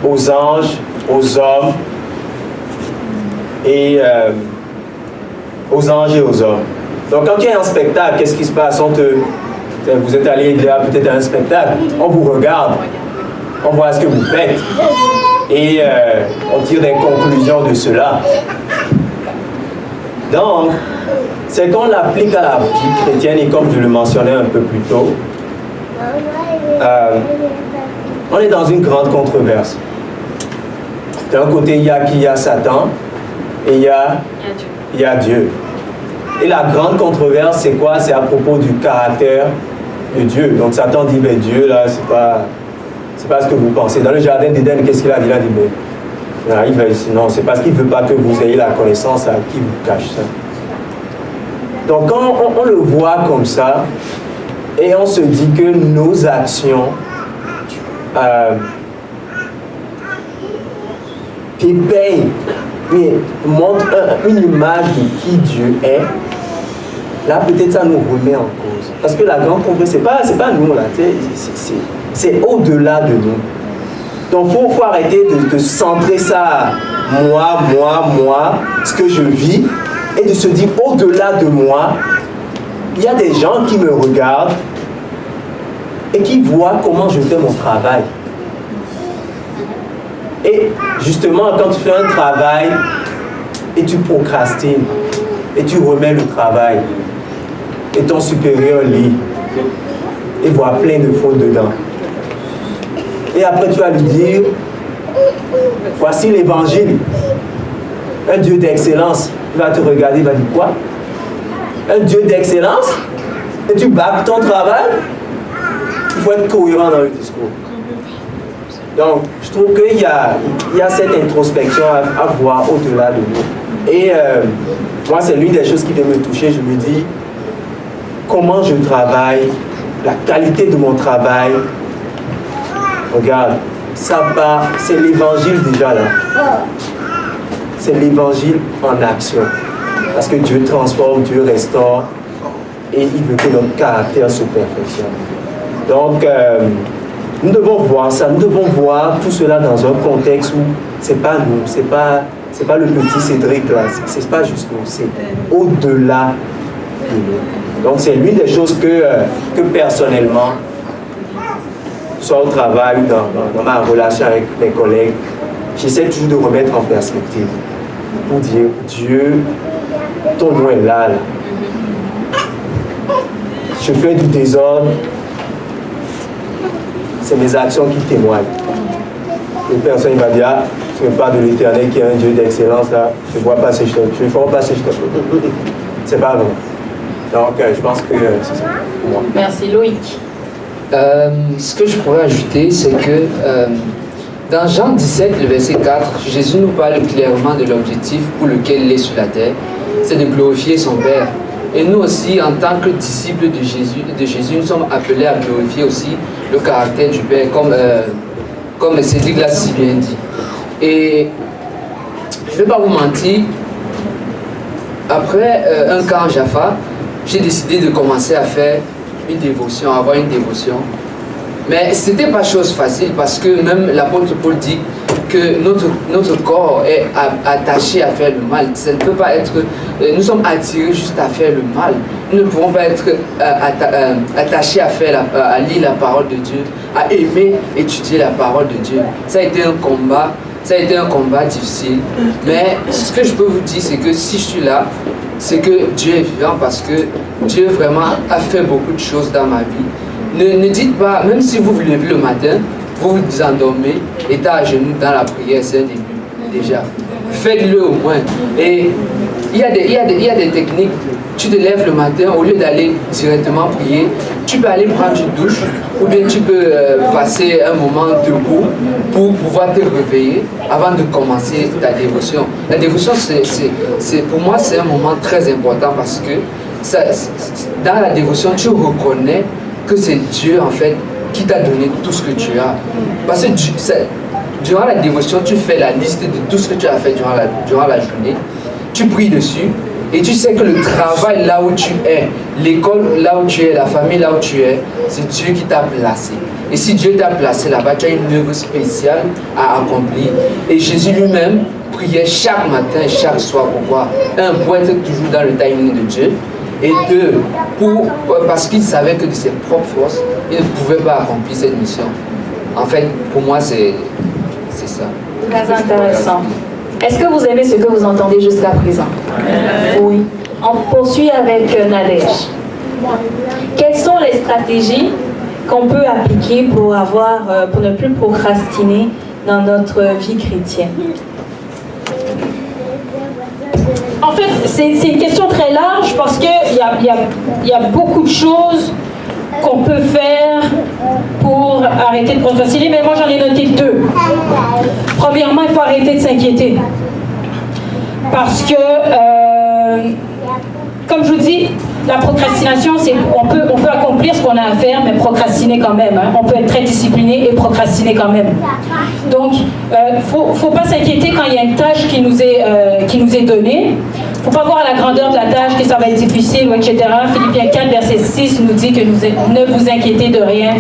aux anges, aux hommes et aux anges et aux hommes. Donc quand tu es en spectacle, qu'est-ce qui se passe? Vous êtes allé là peut-être à un spectacle, on vous regarde, on voit ce que vous faites et on tire des conclusions de cela. Donc, c'est qu'on l'applique à la vie chrétienne et comme je le mentionnais un peu plus tôt, on est dans une grande controverse. D'un côté, il y a Satan et il y a Dieu. Et la grande controverse, c'est quoi? C'est à propos du caractère de Dieu. Donc Satan dit, mais Dieu, là, c'est pas ce que vous pensez. Dans le jardin d'Éden, qu'est-ce qu'il a dit? Il a dit, mais non, c'est parce qu'il ne veut pas que vous ayez la connaissance à qui vous cache ça. Donc quand on le voit comme ça, et on se dit que nos actions éveillent, montrent une image de qui Dieu est, là peut-être ça nous remet en cause. Parce que la grande controverse, c'est pas nous là, c'est au-delà de nous. Donc il faut arrêter de centrer ça à moi, ce que je vis, et de se dire au-delà de moi, il y a des gens qui me regardent et qui voient comment je fais mon travail. Et justement, quand tu fais un travail et tu procrastines et tu remets le travail et ton supérieur lit et voit plein de fautes dedans. Et après tu vas lui dire, voici l'évangile, un Dieu d'excellence. Il va te regarder, il va dire quoi? Un Dieu d'excellence? Et tu bâcles ton travail? Il faut être cohérent dans le discours. Donc, je trouve qu'il y a cette introspection à voir au-delà de nous. Et moi, c'est l'une des choses qui vient me toucher. Je me dis, comment je travaille, la qualité de mon travail. Regarde, ça part, c'est l'évangile déjà là. C'est l'évangile en action. Parce que Dieu transforme, Dieu restaure, et il veut que notre caractère se perfectionne. Donc, nous devons voir ça, nous devons voir tout cela dans un contexte où c'est pas nous, c'est pas le petit Cédric là, c'est pas juste nous, c'est au-delà de nous. Donc c'est l'une des choses que personnellement, soit au travail ou dans ma relation avec mes collègues, j'essaie toujours de remettre en perspective pour dire, Dieu, ton nom est là. Je fais du désordre. C'est mes actions qui témoignent. Une personne va dire, ah, tu ne veux pas de l'Éternel qui est un Dieu d'excellence, là, je ne vois pas ces choses, je ne vois pas ces choses. C'est pas vrai. Donc, je pense que c'est ça pour moi.
Merci Loïc.
Ce que je pourrais ajouter, c'est que dans Jean 17, le verset 4, Jésus nous parle clairement de l'objectif pour lequel il est sur la terre, c'est de glorifier son Père. Et nous aussi, en tant que disciples de Jésus, nous sommes appelés à glorifier aussi le caractère du Père, comme Cédric l'a si bien dit. Et je ne vais pas vous mentir, après un camp en Jaffa, j'ai décidé de commencer à faire une dévotion, à avoir une dévotion. Mais ce n'était pas chose facile parce que même l'apôtre Paul dit que notre corps est attaché à faire le mal. Ça ne peut pas être... Nous sommes attirés juste à faire le mal. Nous ne pouvons pas être attachés à lire la parole de Dieu, à aimer étudier la parole de Dieu. Ça a été un combat. Ça a été un combat difficile. Mais ce que je peux vous dire, c'est que si je suis là, c'est que Dieu est vivant parce que Dieu vraiment a fait beaucoup de choses dans ma vie. Ne dites pas, même si vous vous levez le matin, vous vous endormez, étant à genoux dans la prière, c'est un début déjà. Faites-le au moins. Et il y a des techniques. Tu te lèves le matin, au lieu d'aller directement prier, tu peux aller prendre une douche ou bien tu peux passer un moment debout pour pouvoir te réveiller avant de commencer ta dévotion. La dévotion, pour moi, c'est un moment très important parce que dans la dévotion, tu reconnais que c'est Dieu en fait qui t'a donné tout ce que tu as. Parce que durant la dévotion, tu fais la liste de tout ce que tu as fait durant la journée, tu pries dessus et tu sais que le travail là où tu es, l'école là où tu es, la famille là où tu es, c'est Dieu qui t'a placé. Et si Dieu t'a placé là-bas, tu as une œuvre spéciale à accomplir. Et Jésus lui-même priait chaque matin et chaque soir. Pourquoi? Un, pour être toujours dans le timing de Dieu. Et deux, parce qu'il savait que de ses propres forces, il ne pouvait pas accomplir cette mission. En fait, pour moi, c'est ça.
Très intéressant. Est-ce que vous aimez ce que vous entendez jusqu'à présent? Oui. On poursuit avec Nadège. Quelles sont les stratégies qu'on peut appliquer pour ne plus procrastiner dans notre vie chrétienne?
En fait, c'est une question très large parce qu'il y a beaucoup de choses qu'on peut faire pour arrêter de procrastiner, mais moi j'en ai noté 2. Premièrement, il faut arrêter de s'inquiéter. Parce que, comme je vous dis, la procrastination, on peut accomplir ce qu'on a à faire, mais procrastiner quand même. Hein. On peut être très discipliné et procrastiner quand même. Donc, faut pas s'inquiéter quand il y a une tâche qui nous est donnée. Faut pas voir la grandeur de la tâche, que ça va être difficile, etc. Philippiens 4, verset 6 nous dit que ne vous inquiétez de rien.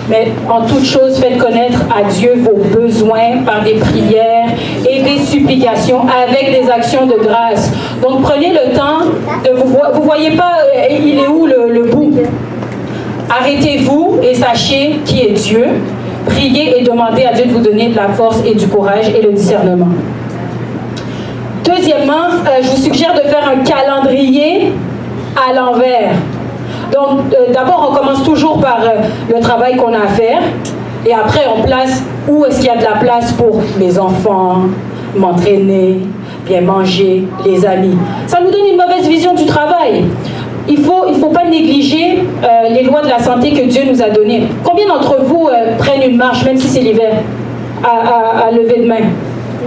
Mais en toute chose, faites connaître à Dieu vos besoins par des prières et des supplications avec des actions de grâce. Donc prenez le temps de vous voyez pas, il est où le bout? Arrêtez-vous et sachez qui est Dieu. Priez et demandez à Dieu de vous donner de la force et du courage et le discernement. Deuxièmement, je vous suggère de faire un calendrier à l'envers. Donc, d'abord, on commence toujours par le travail qu'on a à faire. Et après, on place où est-ce qu'il y a de la place pour mes enfants, m'entraîner, bien manger, les amis. Ça nous donne une mauvaise vision du travail. Il faut pas négliger les lois de la santé que Dieu nous a données. Combien d'entre vous prennent une marche, même si c'est l'hiver, à lever de main?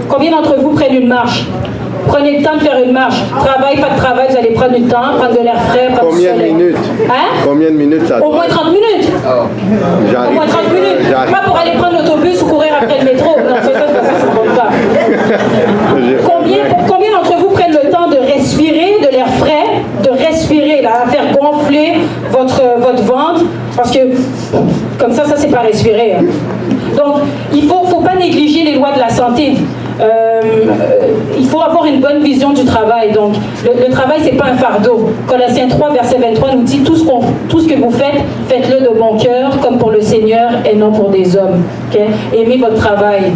Combien d'entre vous prennent une marche? Prenez le temps de faire une marche. Travail, pas de travail, vous allez prendre du temps, prendre de l'air frais, prendre du soleil.
Combien de minutes?
Hein?
Combien de minutes ça?
Au moins 30 minutes.
J'arrive.
Au moins 30 minutes.
J'arrive.
Pas pour aller prendre l'autobus ou courir après le métro. Non, ça ne compte pas. Combien d'entre vous prennent le temps de respirer de l'air frais, de respirer, là, à faire gonfler votre ventre? Parce que comme ça c'est pas respirer. Hein. Donc, il faut pas négliger les lois de la santé. Il faut avoir une bonne vision du travail. Donc, le travail, c'est pas un fardeau. Colossiens 3, verset 23 nous dit tout ce que vous faites, faites-le de bon cœur, comme pour le Seigneur et non pour des hommes. Okay? Aimez votre travail.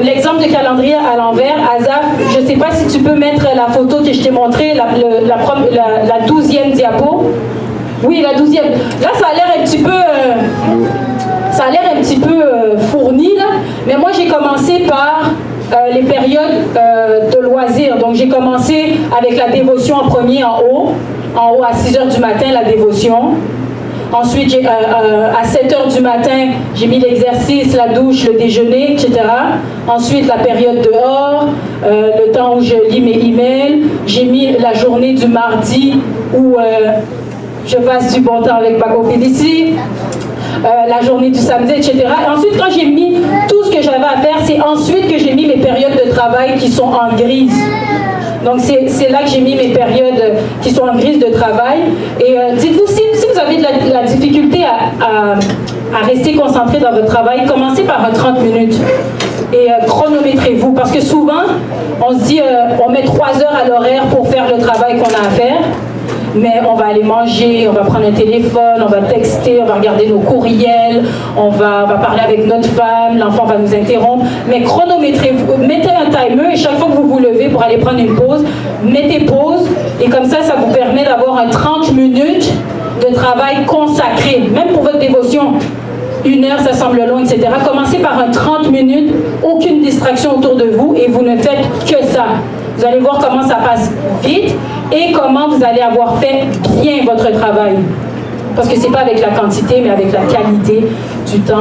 L'exemple de calendrier à l'envers, Azaf, je ne sais pas si tu peux mettre la photo que je t'ai montrée, la 12e diapo. Oui, la 12e. Là, ça a l'air un petit peu... fourni, là. Mais moi, j'ai commencé par les périodes de loisirs. Donc, j'ai commencé avec la dévotion en premier, en haut à 6 h du matin, la dévotion. Ensuite, à 7 h du matin, j'ai mis l'exercice, la douche, le déjeuner, etc. Ensuite, la période dehors, le temps où je lis mes emails. J'ai mis la journée du mardi où je passe du bon temps avec ma copine ici. La journée du samedi, etc. Et ensuite, quand j'ai mis tout ce que j'avais à faire, c'est ensuite que j'ai mis mes périodes de travail qui sont en grise. Donc, c'est là que j'ai mis mes périodes qui sont en grise de travail. Et dites-vous, si vous avez de la difficulté à rester concentré dans votre travail, commencez par 30 minutes. Et chronométrez-vous. Parce que souvent, on se dit, on met 3 heures à l'horaire pour faire le travail qu'on a à faire. Mais on va aller manger, on va prendre un téléphone, on va texter, on va regarder nos courriels, on va parler avec notre femme, l'enfant va nous interrompre. Mais chronométrez-vous, mettez un timer et chaque fois que vous vous levez pour aller prendre une pause, mettez pause et comme ça vous permet d'avoir un 30 minutes de travail consacré, même pour votre dévotion. 1 heure, ça semble long, etc. Commencez par un 30 minutes, aucune distraction autour de vous et vous ne faites que ça. Vous allez voir comment ça passe vite et comment vous allez avoir fait bien votre travail. Parce que ce n'est pas avec la quantité, mais avec la qualité du temps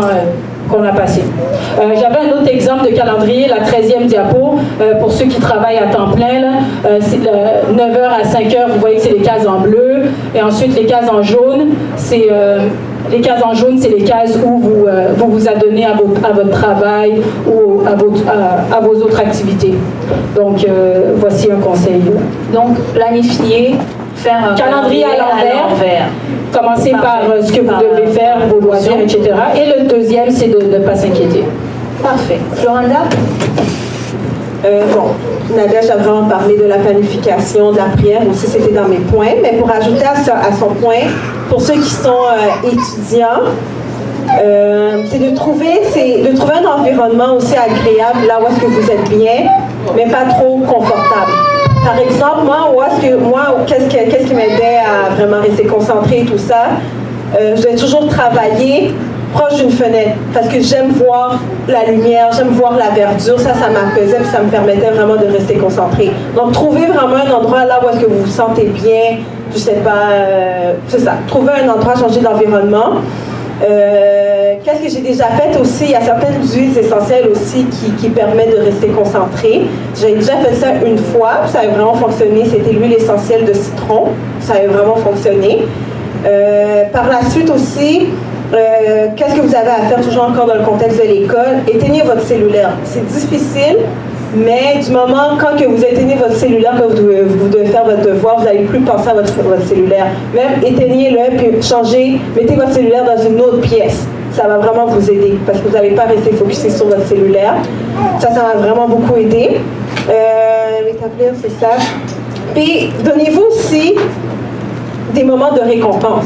qu'on a passé. J'avais un autre exemple de calendrier, la 13e diapo, pour ceux qui travaillent à temps plein. C'est 9h à 5h, vous voyez que c'est les cases en bleu. Et ensuite, les cases en jaune, c'est... les cases en jaune, c'est les cases où vous adonnez à votre travail ou à vos autres activités. Donc, voici un conseil.
Donc, planifier, faire un
calendrier à l'envers. Commencez par ce que vous devez faire, vos loisirs, etc. Et le deuxième, c'est de ne pas s'inquiéter.
Parfait. Floranda?
Nadia a vraiment parlé de la planification, de la prière, aussi c'était dans mes points, mais pour ajouter à son point, pour ceux qui sont étudiants, c'est de trouver un environnement aussi agréable, là où est-ce que vous êtes bien, mais pas trop confortable. Par exemple, qu'est-ce qui m'aidait à vraiment rester concentrée et tout ça, je devais toujours travailler proche d'une fenêtre, parce que j'aime voir la lumière, j'aime voir la verdure, ça m'apaisait, puis ça me permettait vraiment de rester concentré. Donc, trouvez vraiment un endroit là où est-ce que vous vous sentez bien, je sais pas, c'est ça, trouver un endroit, changer d'environnement. Qu'est-ce que j'ai déjà fait aussi? Il y a certaines huiles essentielles aussi qui permettent de rester concentré. J'ai déjà fait ça une fois, ça a vraiment fonctionné. C'était l'huile essentielle de citron, ça a vraiment fonctionné. Par la suite aussi, qu'est-ce que vous avez à faire toujours encore dans le contexte de l'école? Éteignez votre cellulaire. C'est difficile, mais du moment quand que vous éteignez votre cellulaire, que vous devez faire votre devoir, vous n'allez plus penser à votre cellulaire. Même éteignez-le, puis mettez votre cellulaire dans une autre pièce. Ça va vraiment vous aider, parce que vous n'allez pas rester focusé sur votre cellulaire. Ça m'a vraiment beaucoup aidé. Rétablir, c'est ça. Puis, donnez-vous aussi des moments de récompense.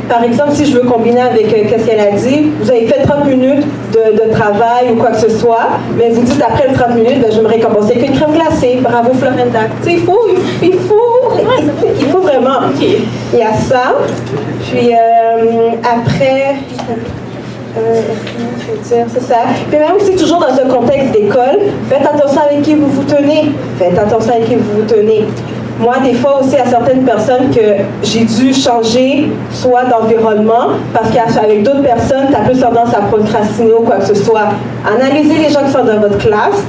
Par exemple, si je veux combiner avec ce qu'elle a dit, vous avez fait 30 minutes de travail ou quoi que ce soit, mais vous dites après les 30 minutes, ben, je vais me récompenser avec une crème glacée. Bravo, Florinda. Tu sais, il faut vraiment. Il y a ça. Puis après, je veux dire, c'est ça. Puis même aussi, toujours dans un contexte d'école, faites attention avec qui vous vous tenez. Faites attention avec qui vous vous tenez. Moi, des fois aussi, il y a certaines personnes que j'ai dû changer soit d'environnement, parce qu'avec d'autres personnes, tu as plus tendance à procrastiner ou quoi que ce soit. Analysez les gens qui sont dans votre classe,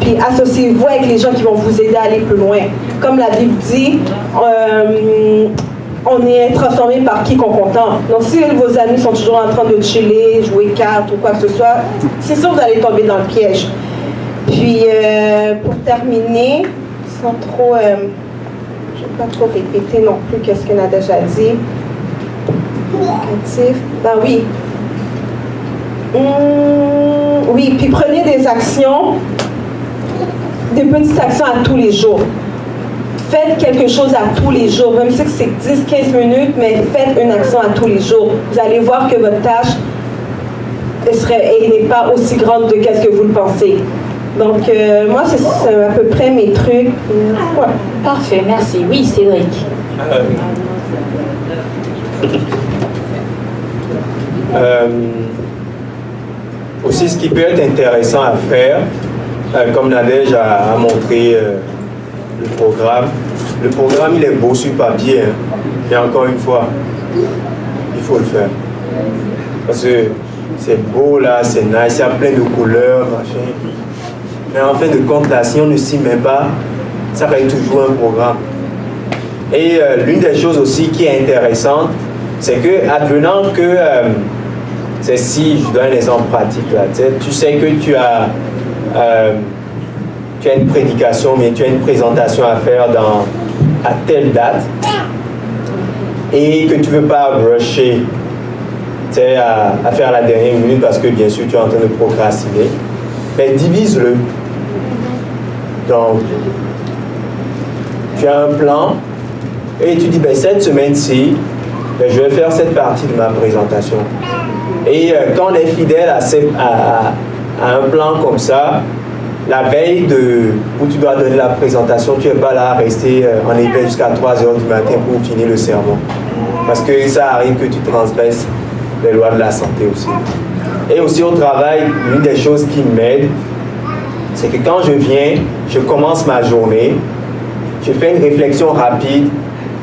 puis associez-vous avec les gens qui vont vous aider à aller plus loin. Comme la Bible dit, on est transformé par qui qu'on contemple. Donc, si vos amis sont toujours en train de chiller, jouer cartes ou quoi que ce soit, c'est sûr que vous allez tomber dans le piège. Puis, pour terminer, sans trop... je ne vais pas trop répéter non plus qu'est-ce qu'on a déjà dit. Ben oui. Oui, puis prenez des actions, des petites actions à tous les jours. Faites quelque chose à tous les jours, même si c'est 10-15 minutes, mais faites une action à tous les jours. Vous allez voir que votre tâche n'est pas aussi grande de ce que vous le pensez. Donc, moi, c'est à peu près mes trucs. Ouais.
Parfait, merci. Oui, Cédric.
Aussi, ce qui peut être intéressant à faire, comme Nadège a montré le programme, il est beau sur papier, hein. Mais encore une fois, il faut le faire. Parce que c'est beau là, c'est nice, il y a plein de couleurs, machin. Mais en fin de compte, là, si on ne s'y met pas, ça va être toujours un programme. Et l'une des choses aussi qui est intéressante, c'est que, advenant que, c'est si je donne un exemple pratique là, tu sais que tu as une prédication, mais tu as une présentation à faire à telle date, et que tu ne veux pas rusher à faire la dernière minute parce que bien sûr tu es en train de procrastiner, mais divise-le. Donc, tu as un plan et tu dis, ben, cette semaine-ci, ben, je vais faire cette partie de ma présentation. Et quand on est fidèle à un plan comme ça, la veille où tu dois donner la présentation, tu n'es pas là à rester en éveil jusqu'à 3h du matin pour finir le sermon. Parce que ça arrive que tu transgresses les lois de la santé aussi. Et aussi au travail, l'une des choses qui m'aide, c'est que quand je viens, je commence ma journée, je fais une réflexion rapide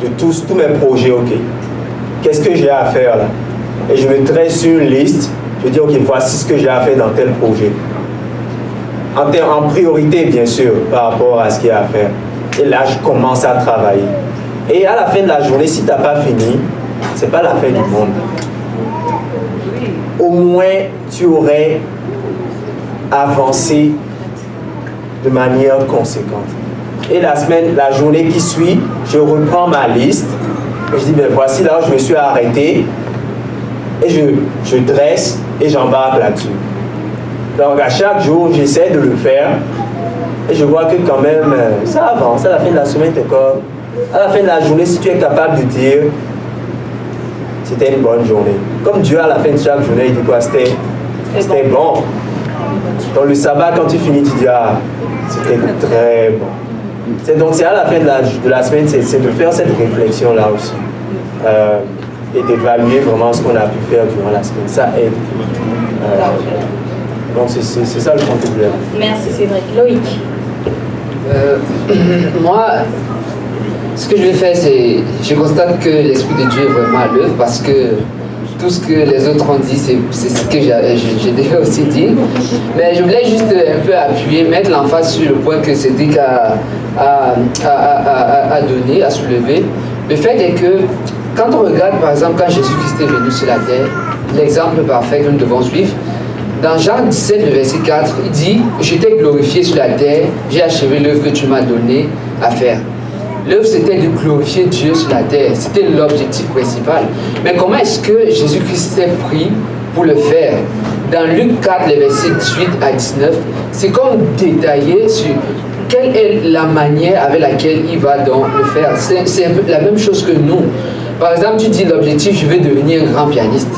de tous mes projets, ok. Qu'est-ce que j'ai à faire là? Et je me dresse sur une liste, je dis, ok, voici ce que j'ai à faire dans tel projet. En priorité, bien sûr, par rapport à ce qu'il y a à faire. Et là, je commence à travailler. Et à la fin de la journée, si tu n'as pas fini, c'est pas la fin du monde. Au moins, tu aurais avancé de manière conséquente. Et la journée qui suit, je reprends ma liste et je dis, ben voici là où je me suis arrêté et je dresse et j'embarque là-dessus. Donc à chaque jour, j'essaie de le faire et je vois que quand même, ça avance. À la fin de la semaine, à la fin de la journée, si tu es capable de dire, c'était une bonne journée. Comme Dieu, à la fin de chaque journée, il dit quoi? C'était bon. Dans le sabbat, quand tu finis, tu dis, ah, c'était très bon. Donc c'est à la fin de la semaine, c'est de faire cette réflexion-là aussi. et d'évaluer vraiment ce qu'on a pu faire durant la semaine. Ça aide. Donc c'est ça le problème.
Merci Cédric. Loïc.
Moi, ce que je vais faire, c'est, je constate que l'Esprit de Dieu est vraiment à l'œuvre parce que tout ce que les autres ont dit, c'est ce que j'ai déjà aussi dit. Mais je voulais juste un peu appuyer, mettre l'emphase sur le point que Cédric a donné, a soulevé. Le fait est que quand on regarde, par exemple, quand Jésus-Christ est venu sur la terre, l'exemple parfait que nous devons suivre, dans Jean 17, le verset 4, il dit « Je t'ai glorifié sur la terre, j'ai achevé l'œuvre que tu m'as donnée à faire. » L'œuvre, c'était de glorifier Dieu sur la terre. C'était l'objectif principal. Mais comment est-ce que Jésus-Christ s'est pris pour le faire? Dans Luc 4, les versets 18 à 19, c'est comme détaillé sur quelle est la manière avec laquelle il va donc le faire. C'est un peu la même chose que nous. Par exemple, tu dis l'objectif, je vais devenir un grand pianiste.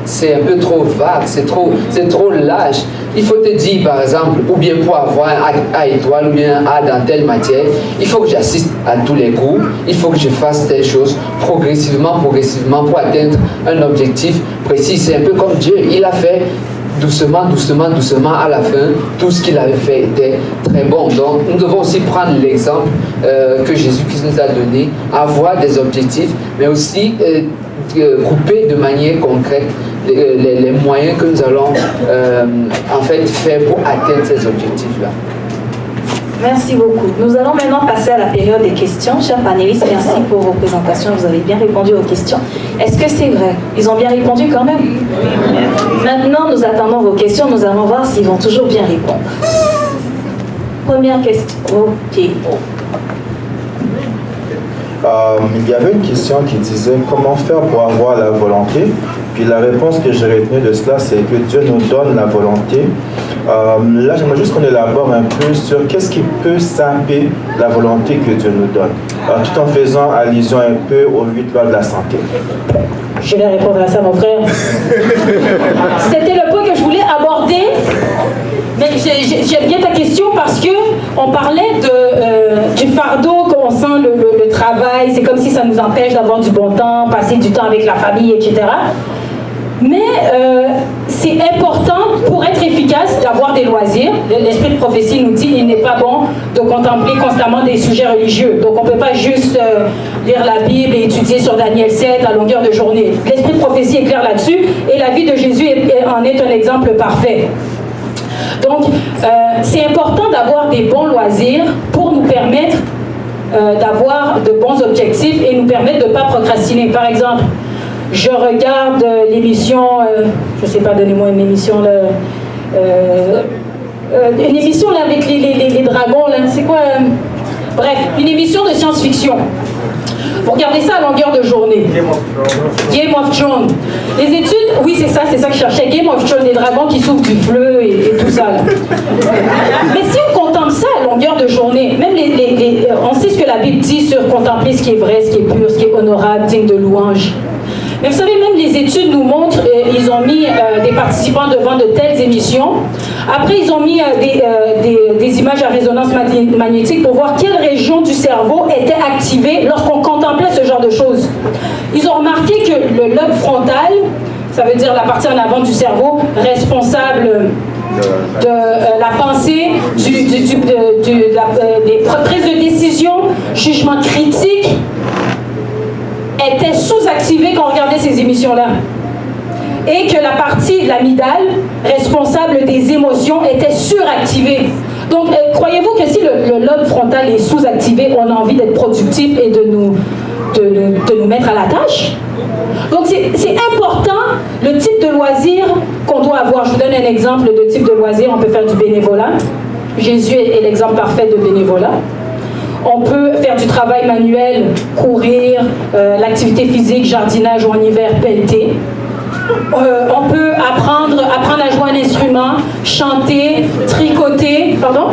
C'est un peu trop vague, c'est trop large. Il faut te dire, par exemple, ou bien pour avoir un A étoile ou bien un A dans telle matière, il faut que j'assiste à tous les cours, il faut que je fasse telle chose progressivement pour atteindre un objectif précis. C'est un peu comme Dieu, il a fait doucement, à la fin, tout ce qu'il avait fait était très bon. Donc, nous devons aussi prendre l'exemple que Jésus-Christ nous a donné, avoir des objectifs, mais aussi couper de manière concrète les moyens que nous allons en fait faire pour atteindre ces objectifs-là.
Merci beaucoup. Nous allons maintenant passer à la période des questions. Chers panélistes, merci pour vos présentations. Vous avez bien répondu aux questions. Est-ce que c'est vrai? Ils ont bien répondu quand même? Maintenant, nous attendons vos questions. Nous allons voir s'ils vont toujours bien répondre. Première question. Ok.
Il y avait une question qui disait comment faire pour avoir la volonté. Puis la réponse que j'ai retenue de cela, c'est que Dieu nous donne la volonté. Là, j'aimerais juste qu'on élabore un peu sur qu'est-ce qui peut saper la volonté que Dieu nous donne, tout en faisant allusion un peu aux 8 lois de la santé.
Je vais répondre à ça, mon frère. C'était le point que je voulais aborder. Mais j'aime bien ta question parce que on parlait du fardeau qu'on sent, le travail. C'est comme si ça nous empêche d'avoir du bon temps, passer du temps avec la famille, etc. Mais c'est important pour être efficace d'avoir des loisirs. L'esprit de prophétie nous dit qu'il n'est pas bon de contempler constamment des sujets religieux. Donc on ne peut pas juste lire la Bible et étudier sur Daniel 7 à longueur de journée. L'esprit de prophétie est clair là-dessus et la vie de Jésus en est un exemple parfait. Donc c'est important d'avoir des bons loisirs pour nous permettre d'avoir de bons objectifs et nous permettre de ne pas procrastiner. Par exemple, je regarde l'émission, je ne sais pas, donnez-moi une émission là, une émission là, avec les dragons, là, c'est quoi bref, une émission de science-fiction. Vous regardez ça à longueur de journée. Game of Thrones. Les études, oui c'est ça que je cherchais. Game of Thrones, les dragons qui souffrent du fleu et tout ça. Là. Mais si on contemple ça à longueur de journée, même on sait ce que la Bible dit sur contempler ce qui est vrai, ce qui est pur, ce qui est honorable, digne de louange. Mais vous savez, même les études nous montrent, ils ont mis des participants devant de telles émissions. Après, ils ont mis des images à résonance magnétique pour voir quelle région du cerveau était activée lorsqu'on contemplait ce genre de choses. Ils ont remarqué que le lobe frontal, ça veut dire la partie en avant du cerveau, responsable de la pensée, des prises de décision, jugement critique, était sous-activée quand on regardait ces émissions-là. Et que la partie, l'amygdale, responsable des émotions, était suractivée. Donc, croyez-vous que si le lobe frontal est sous-activé, on a envie d'être productif et de nous mettre à la tâche? Donc, c'est important, le type de loisir qu'on doit avoir. Je vous donne un exemple de type de loisir. On peut faire du bénévolat. Jésus est l'exemple parfait de bénévolat. On peut faire du travail manuel, courir, l'activité physique, jardinage ou en hiver, pelleter. On peut apprendre à jouer un instrument, chanter, tricoter, pardon?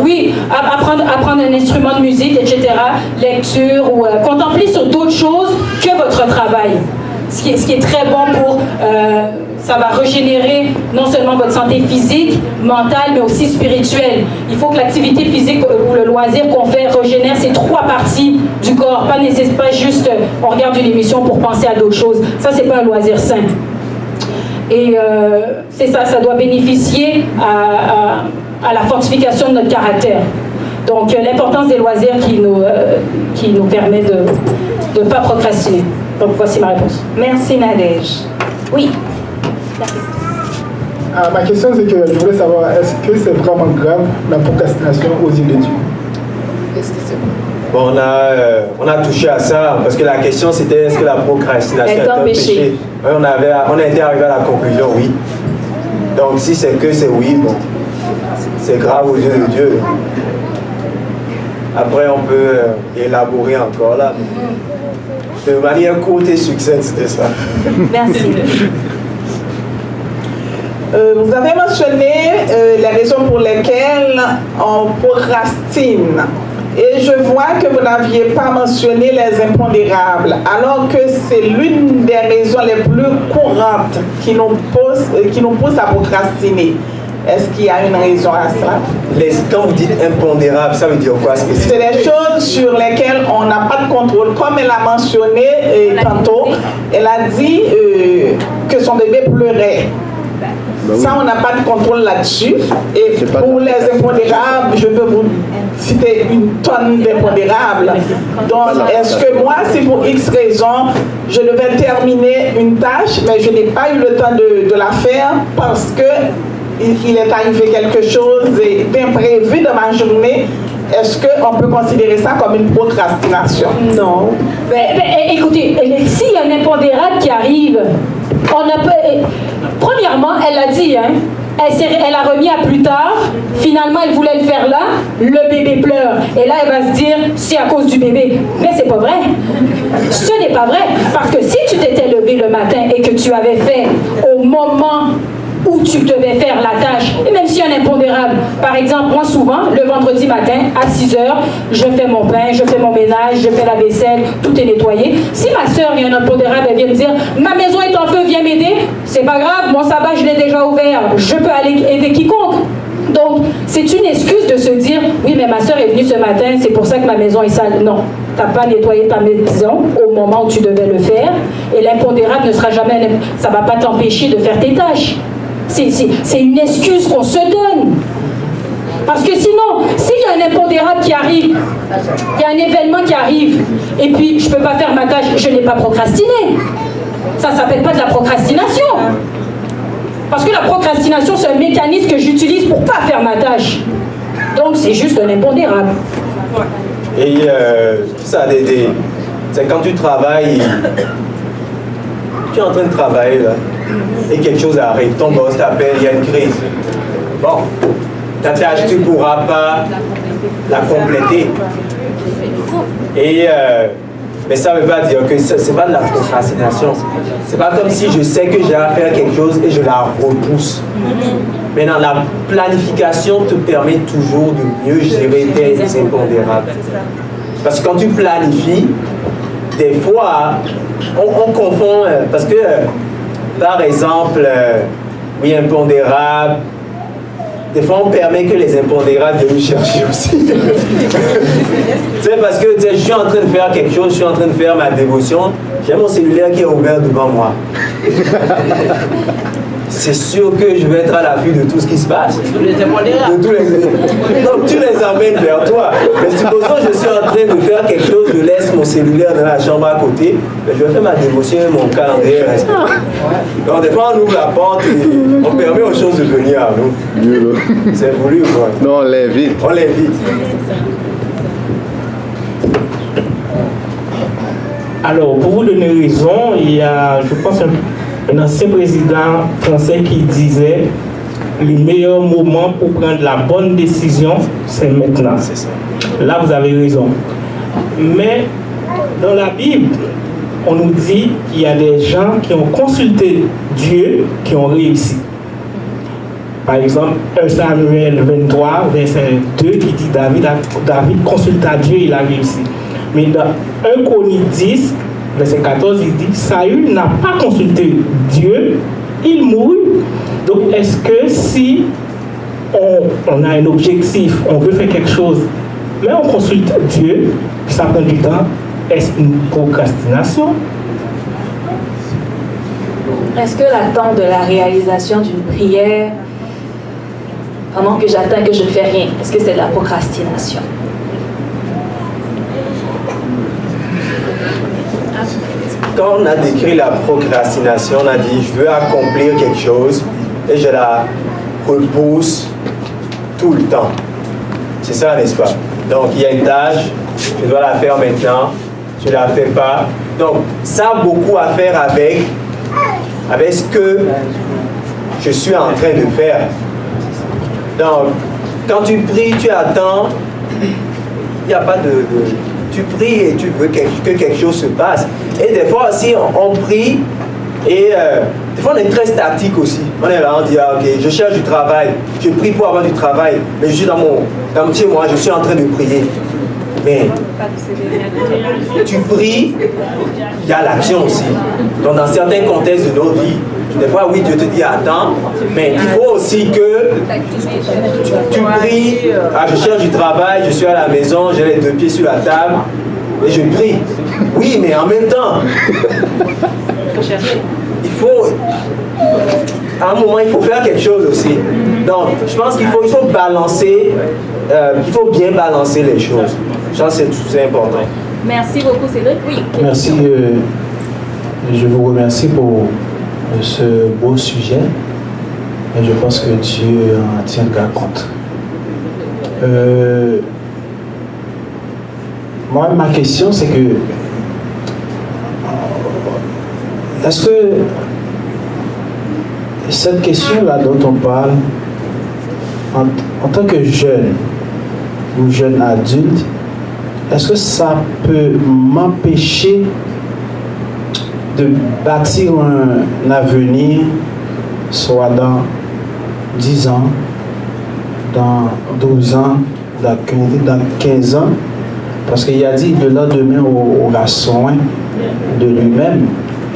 Oui, apprendre un instrument de musique, etc., lecture ou contempler sur d'autres choses que votre travail. Ce qui est très bon pour... ça va régénérer non seulement votre santé physique, mentale, mais aussi spirituelle. Il faut que l'activité physique ou le loisir qu'on fait régénère ces 3 parties du corps, pas juste on regarde une émission pour penser à d'autres choses. Ça, c'est pas un loisir sain. Et c'est ça, ça doit bénéficier à la fortification de notre caractère. Donc, l'importance des loisirs qui nous permet de ne pas procrastiner. Donc, voici ma réponse.
Merci Nadège. Oui.
Ma question, c'est que je voulais savoir, est-ce que c'est vraiment grave la procrastination aux yeux de Dieu?
Est-ce que c'est
Bon, on a touché à ça, parce que la question c'était est-ce que la procrastination est un péché? Ouais, on a été arrivé à la conclusion oui. Donc si c'est que c'est oui, bon, c'est grave aux yeux de Dieu. Après on peut élaborer encore là. De manière courte et succincte, c'était ça.
Merci.
Vous avez mentionné les raisons pour lesquelles on procrastine. Et je vois que vous n'aviez pas mentionné les impondérables, alors que c'est l'une des raisons les plus courantes qui nous pousse à procrastiner. Est-ce qu'il y a une raison à ça?
Quand vous dites impondérable, ça veut dire quoi spécifiquement?
C'est des choses sur lesquelles on n'a pas de contrôle. Comme elle a mentionné tantôt, elle a dit que son bébé pleurait. Ça, on n'a pas de contrôle là-dessus. Et pour les impondérables, je peux vous citer une tonne d'impondérables. Donc, est-ce que moi, si pour X raisons, je devais terminer une tâche, mais je n'ai pas eu le temps de la faire parce que il est arrivé quelque chose d'imprévu dans ma journée, est-ce qu'on peut considérer ça comme une procrastination?
Non.
Écoutez, s'il y a un impondérable qui arrive, premièrement, elle l'a dit, hein, elle a remis à plus tard, finalement elle voulait le faire là, le bébé pleure, et là elle va se dire, c'est à cause du bébé. Mais c'est pas vrai. Ce n'est pas vrai, parce que si tu t'étais levé le matin et que tu avais fait au moment où tu devais faire la tâche, et même s'il y a un impondérable, par exemple, moi souvent, le vendredi matin, à 6h, je fais mon pain, je fais mon ménage, je fais la vaisselle, tout est nettoyé. Si ma soeur, il y a un impondérable, elle vient me dire, ma maison est en feu, viens m'aider, c'est pas grave, mon sabbat, je l'ai déjà ouvert, je peux aller aider quiconque. Donc, c'est une excuse de se dire, oui, mais ma soeur est venue ce matin, c'est pour ça que ma maison est sale. Non, tu n'as pas nettoyé ta maison au moment où tu devais le faire, et l'impondérable ne sera jamais, ça ne va pas t'empêcher de faire tes tâches. C'est une excuse qu'on se donne. Parce que sinon, s'il y a un impondérable qui arrive, il y a un événement qui arrive, et puis je ne peux pas faire ma tâche, je n'ai pas procrastiné. Ça ne s'appelle pas de la procrastination. Parce que la procrastination, c'est un mécanisme que j'utilise pour ne pas faire ma tâche. Donc c'est juste un impondérable.
Et ça, c'est quand tu travailles, tu es en train de travailler là, et quelque chose arrive, ton boss t'appelle, il y a une crise. Bon, ta tâche, tu ne pourras pas la compléter. Et, mais ça ne veut pas dire que ce n'est pas de la procrastination. C'est pas comme si je sais que j'ai à faire quelque chose et je la repousse. Maintenant, la planification te permet toujours de mieux gérer tes impondérables. Parce que quand tu planifies, des fois, on confond, parce que, par exemple, oui, impondérable, des fois on permet que les impondérables viennent nous chercher aussi. Tu sais, parce que je suis en train de faire quelque chose, je suis en train de faire ma dévotion, j'ai mon cellulaire qui est ouvert devant moi. C'est sûr que je vais être à l'affût de tout ce qui se passe. Donc tu les emmènes vers toi. Mais supposons que je suis en train de faire quelque chose, je laisse mon cellulaire dans la chambre à côté, je vais faire ma dévotion et mon calendrier reste. Donc des fois on ouvre la porte et on permet aux choses de venir à nous. C'est voulu quoi.
Non, on l'invite.
On l'invite.
Alors, pour vous donner raison, il y a, je pense, un ancien président français qui disait le meilleur moment pour prendre la bonne décision, c'est maintenant.
C'est ça.
Là, vous avez raison. Mais dans la Bible, on nous dit qu'il y a des gens qui ont consulté Dieu, qui ont réussi. Par exemple, 1 Samuel 23, verset 2, qui dit David consulta Dieu, il a réussi. Mais dans 1 Chroniques 10, verset 14, il dit Saül n'a pas consulté Dieu, il mourut. Donc, est-ce que si on a un objectif, on veut faire quelque chose, mais on consulte Dieu, puis ça prend du temps. Est-ce une procrastination?
Est-ce que l'attente de la réalisation d'une prière pendant que j'attends que je ne fais rien, est-ce que c'est de la procrastination?
Quand on a décrit la procrastination, on a dit je veux accomplir quelque chose et je la repousse tout le temps. C'est ça, n'est-ce pas? Donc il y a une tâche, je dois la faire maintenant, je ne la fais pas. Donc ça a beaucoup à faire avec ce que je suis en train de faire. Donc quand tu pries, tu attends, il n'y a pas de tu pries et tu veux que quelque chose se passe. Et des fois aussi, on prie et des fois on est très statique aussi. On est là, on dit, ah, ok, je cherche du travail, je prie pour avoir du travail, mais je suis chez moi, je suis en train de prier. Mais tu pries, il y a l'action aussi. Donc dans certains contextes de nos vies, des fois, oui, Dieu te dit attends, mais il faut aussi que tu pries. Ah, je cherche du travail, je suis à la maison, j'ai les deux pieds sur la table et je prie. Oui, mais en même temps, il faut, à un moment, il faut faire quelque chose aussi. Donc, je pense qu'il faut balancer, il faut bien balancer les choses. Je pense que c'est important.
Merci beaucoup, Cédric. Oui.
Merci. Je vous remercie pour ce beau sujet et je pense que Dieu en tiendra compte. Moi, ma question, c'est que est-ce que cette question-là dont on parle en tant que jeune ou jeune adulte, est-ce que ça peut m'empêcher de bâtir un avenir, soit dans 10 ans, dans 12 ans, dans 15 ans, parce qu'il a dit le lendemain aura soin de lui-même.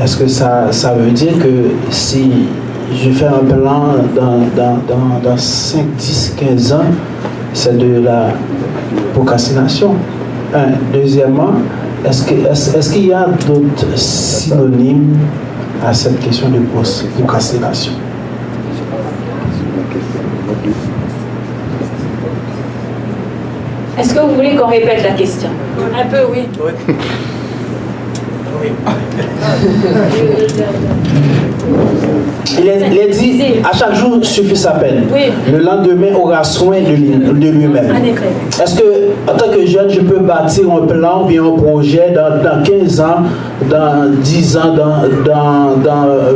Est-ce que ça veut dire que si je fais un plan dans 5, 10, 15 ans, c'est de la procrastination? Deuxièmement, est-ce qu'il y a d'autres synonymes à cette question de procrastination?
Est-ce que vous voulez qu'on répète la question?
Un peu, oui.
Il est dit, à chaque jour suffit sa peine.
Oui.
Le lendemain aura soin de lui-même.
En effet.
Est-ce que, en tant que jeune, je peux bâtir un plan ou bien un projet dans 15 ans, dans 10 ans, dans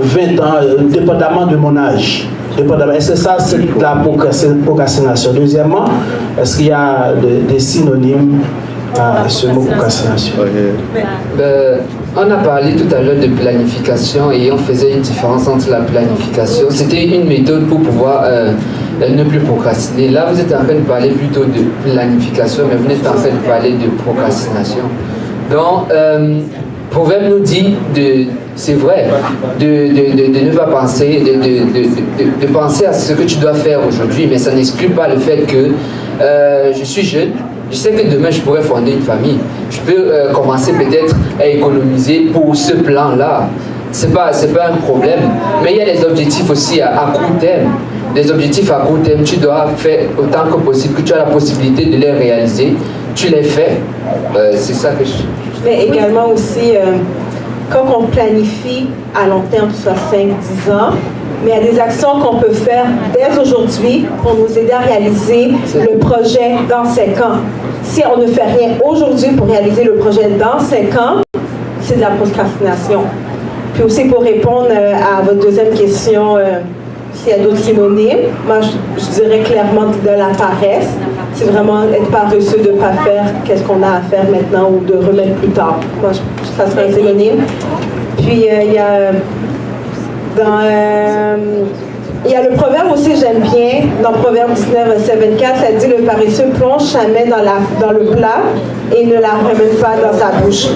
20 ans, dépendamment de mon âge? Est-ce que ça, c'est de la procrastination? Deuxièmement, est-ce qu'il y a des synonymes à ce mot procrastination?
On a parlé tout à l'heure de planification et on faisait une différence entre la planification. C'était une méthode pour pouvoir ne plus procrastiner. Là, vous êtes en train de parler plutôt de planification, mais vous êtes en train de parler de procrastination. Donc, Proverbe nous dit, c'est vrai, de ne pas penser, de penser à ce que tu dois faire aujourd'hui, mais ça n'exclut pas le fait que je suis jeune. Je sais que demain, je pourrais fonder une famille. Je peux commencer peut-être à économiser pour ce plan-là. Ce n'est pas un problème. Mais il y a des objectifs aussi à court terme. Des objectifs à court terme, tu dois faire autant que possible, que tu as la possibilité de les réaliser. Tu les fais. C'est ça que je...
Mais également aussi, quand on planifie à long terme, soit 5-10 ans, mais il y a des actions qu'on peut faire dès aujourd'hui pour nous aider à réaliser le projet dans 5 ans. Si on ne fait rien aujourd'hui pour réaliser le projet dans 5 ans, c'est de la procrastination. Puis aussi pour répondre à votre deuxième question, s'il y a d'autres synonymes, moi je dirais clairement de la paresse. C'est vraiment être paresseux de ne pas faire qu'est-ce qu'on a à faire maintenant ou de remettre plus tard. Moi, ça serait un synonyme. Puis il y a le proverbe aussi, j'aime bien, dans Proverbe 19, verset 24, ça dit « Le paresseux plonge sa main dans le plat et ne la ramène pas dans sa bouche. »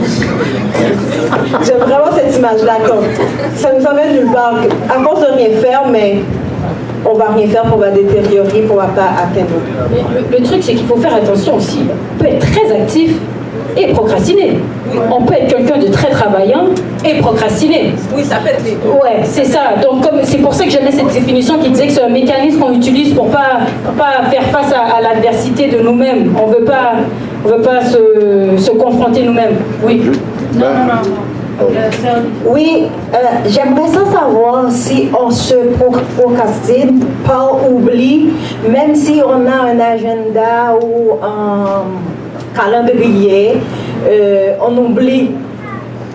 J'aime vraiment cette image-là. Ça nous emmène nulle part. À force de rien faire, mais on va rien faire, on va détériorer, on va pas atteindre.
Le truc, c'est qu'il faut faire attention aussi. On peut être très actif et procrastiner. On peut être quelqu'un de très travaillant et procrastiner.
Oui, ça peut être les deux.
Ouais, c'est ça. Donc, c'est pour ça que j'aimais cette définition qui disait que c'est un mécanisme qu'on utilise pour pas faire face à l'adversité de nous-mêmes. On veut pas se confronter nous-mêmes. Oui.
Non. Oui, j'aimerais savoir si on se procrastine par oubli, même si on a un agenda ou un calendrier, on oublie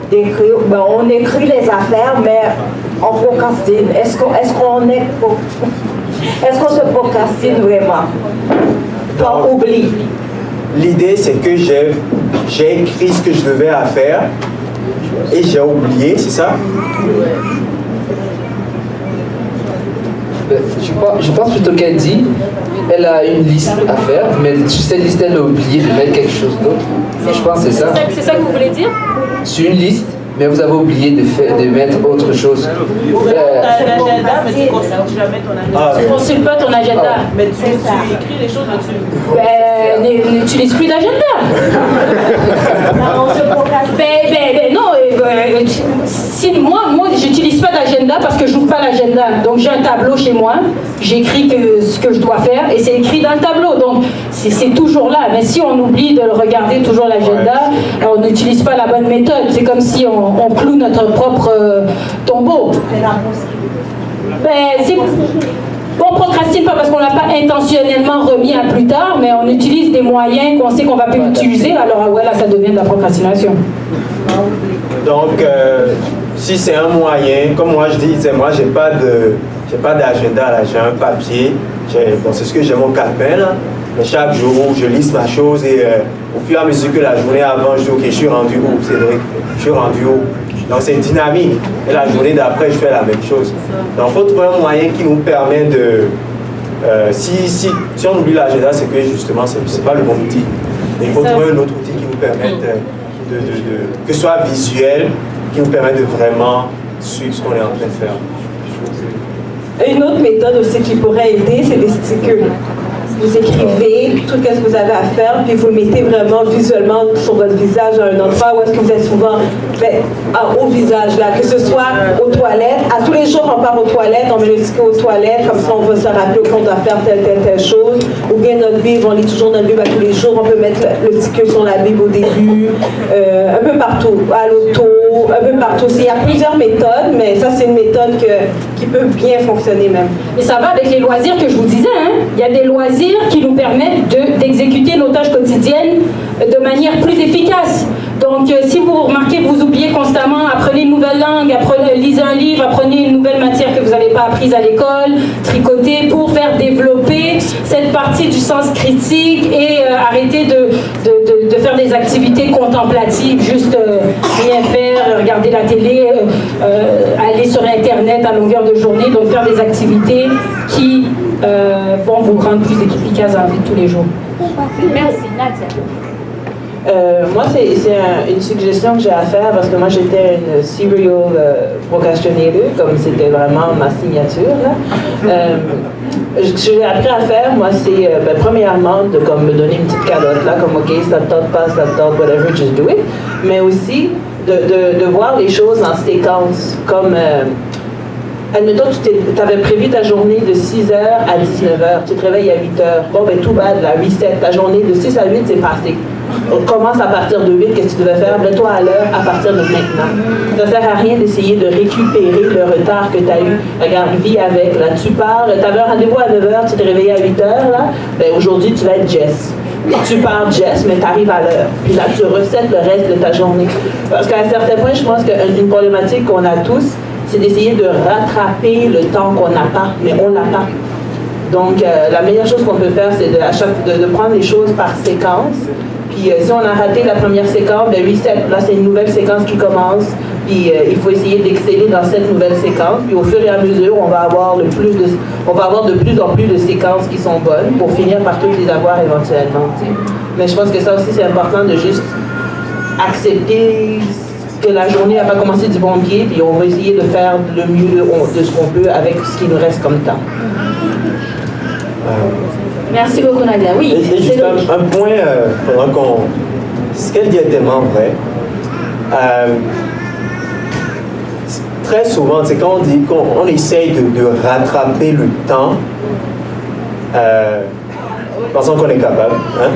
d'écrire. Ben, on écrit les affaires, mais on procrastine. Est-ce qu'on se procrastine vraiment par oubli?
L'idée, c'est que j'ai écrit ce que je devais à faire et j'ai oublié, c'est ça?
Je pense plutôt qu'elle dit, elle a une liste à faire, mais sur cette liste, elle a oublié de mettre quelque chose d'autre. Je pense que c'est ça.
C'est ça que vous voulez dire?
Sur une liste, mais vous avez oublié de mettre autre chose.
L'agenda, mais tu ne consultes jamais ton agenda.
Tu ne consultes pas ton agenda.
Mais tu écris les choses dessus.
N'utilise plus d'agenda. Non, moi j'utilise pas d'agenda parce que je n'ouvre pas l'agenda. Donc j'ai un tableau chez moi, j'écris ce que je dois faire et c'est écrit dans le tableau. Donc c'est toujours là. Mais si on oublie de regarder toujours l'agenda, on n'utilise pas la bonne méthode. C'est comme si on cloue notre propre tombeau. On procrastine pas parce qu'on l'a pas intentionnellement remis à plus tard, mais on utilise des moyens qu'on sait qu'on va plus utiliser. Alors ouais, là ça devient de la procrastination.
Donc, si c'est un moyen, comme moi je dis, moi j'ai pas d'agenda là, j'ai un papier, c'est ce que j'ai mon calepin là, mais chaque jour je liste ma chose et au fur et à mesure que la journée avant, je dis ok, je suis rendu où, Cédric, je suis rendu où. Donc c'est dynamique. Et la journée d'après, je fais la même chose. Donc il faut trouver un moyen qui nous permet de... si on oublie l'agenda, c'est que justement, c'est pas le bon outil. Il faut trouver un autre outil qui nous permette que ce soit visuel, qui nous permette de vraiment suivre ce qu'on est en train de faire.
Une autre méthode aussi qui pourrait aider, c'est des stickers. Vous écrivez tout ce que vous avez à faire, puis vous le mettez vraiment visuellement sur votre visage à un endroit où est-ce que vous êtes souvent au visage, là, que ce soit aux toilettes. À tous les jours, on part aux toilettes, on met le ticket aux toilettes, comme ça on va se rappeler qu'on doit faire telle chose. Ou bien notre Bible, on lit toujours notre Bible à tous les jours, on peut mettre le ticket sur la Bible au début, un peu partout, à l'auto, un peu partout. Il y a plusieurs méthodes, mais ça c'est une méthode qui peut bien fonctionner même.
Et ça va avec les loisirs que je vous disais, hein? Il y a des loisirs qui nous permettent d'exécuter nos tâches quotidiennes de manière plus efficace. Donc, si vous remarquez que vous oubliez constamment, apprenez une nouvelle langue, lisez un livre, apprenez une nouvelle matière que vous n'avez pas apprise à l'école, tricotez pour faire développer cette partie du sens critique et arrêter de faire des activités contemplatives, juste rien faire, regarder la télé, aller sur Internet à longueur de journée, donc faire des activités qui vont vous rendre plus efficace dans la vie de tous les jours.
Merci, Nadia.
Moi, c'est une suggestion que j'ai à faire parce que moi, j'étais une serial procrastinator, comme c'était vraiment ma signature. Ce que j'ai appris à faire, moi, c'est premièrement de me donner une petite calotte, là, comme OK, ça ne tente pas, ça ne tente, whatever, just do it. Mais aussi de voir les choses en séquence, comme... admettons, tu avais prévu ta journée de 6h à 19h, tu te réveilles à 8h. Bon, ben tout bad, la reset, ta journée de 6 à 8, c'est passé. On commence à partir de 8, qu'est-ce que tu devais faire? Mets-toi à l'heure à partir de maintenant. Ça ne sert à rien d'essayer de récupérer le retard que tu as eu. Regarde, vis avec, là, tu pars, tu avais un rendez-vous à 9h, tu t'es réveillé à 8h, là, ben aujourd'hui, tu vas être Jess. Tu pars Jess, mais tu arrives à l'heure. Puis là, tu recètes le reste de ta journée. Parce qu'à un certain point, je pense qu'une problématique qu'on a tous, c'est d'essayer de rattraper le temps qu'on n'a pas, mais on l'a pas. Donc, la meilleure chose qu'on peut faire, c'est de prendre les choses par séquence. Puis, si on a raté la première séquence, ben reset, là, c'est une nouvelle séquence qui commence. Puis, il faut essayer d'exceller dans cette nouvelle séquence. Puis, au fur et à mesure, on va avoir de plus en plus de séquences qui sont bonnes pour finir par toutes les avoir éventuellement. T'sais. Mais je pense que ça aussi, c'est important de juste accepter que la journée n'a pas commencé du bon pied, puis on va essayer de faire le mieux de ce qu'on peut avec ce qui nous reste comme temps.
Merci beaucoup, Nadia. Oui,
et juste un point, pendant qu'on... Ce qu'elle dit est tellement vrai. Très souvent, c'est quand on dit qu'on essaye de rattraper le temps, pensant qu'on est capable. Hein?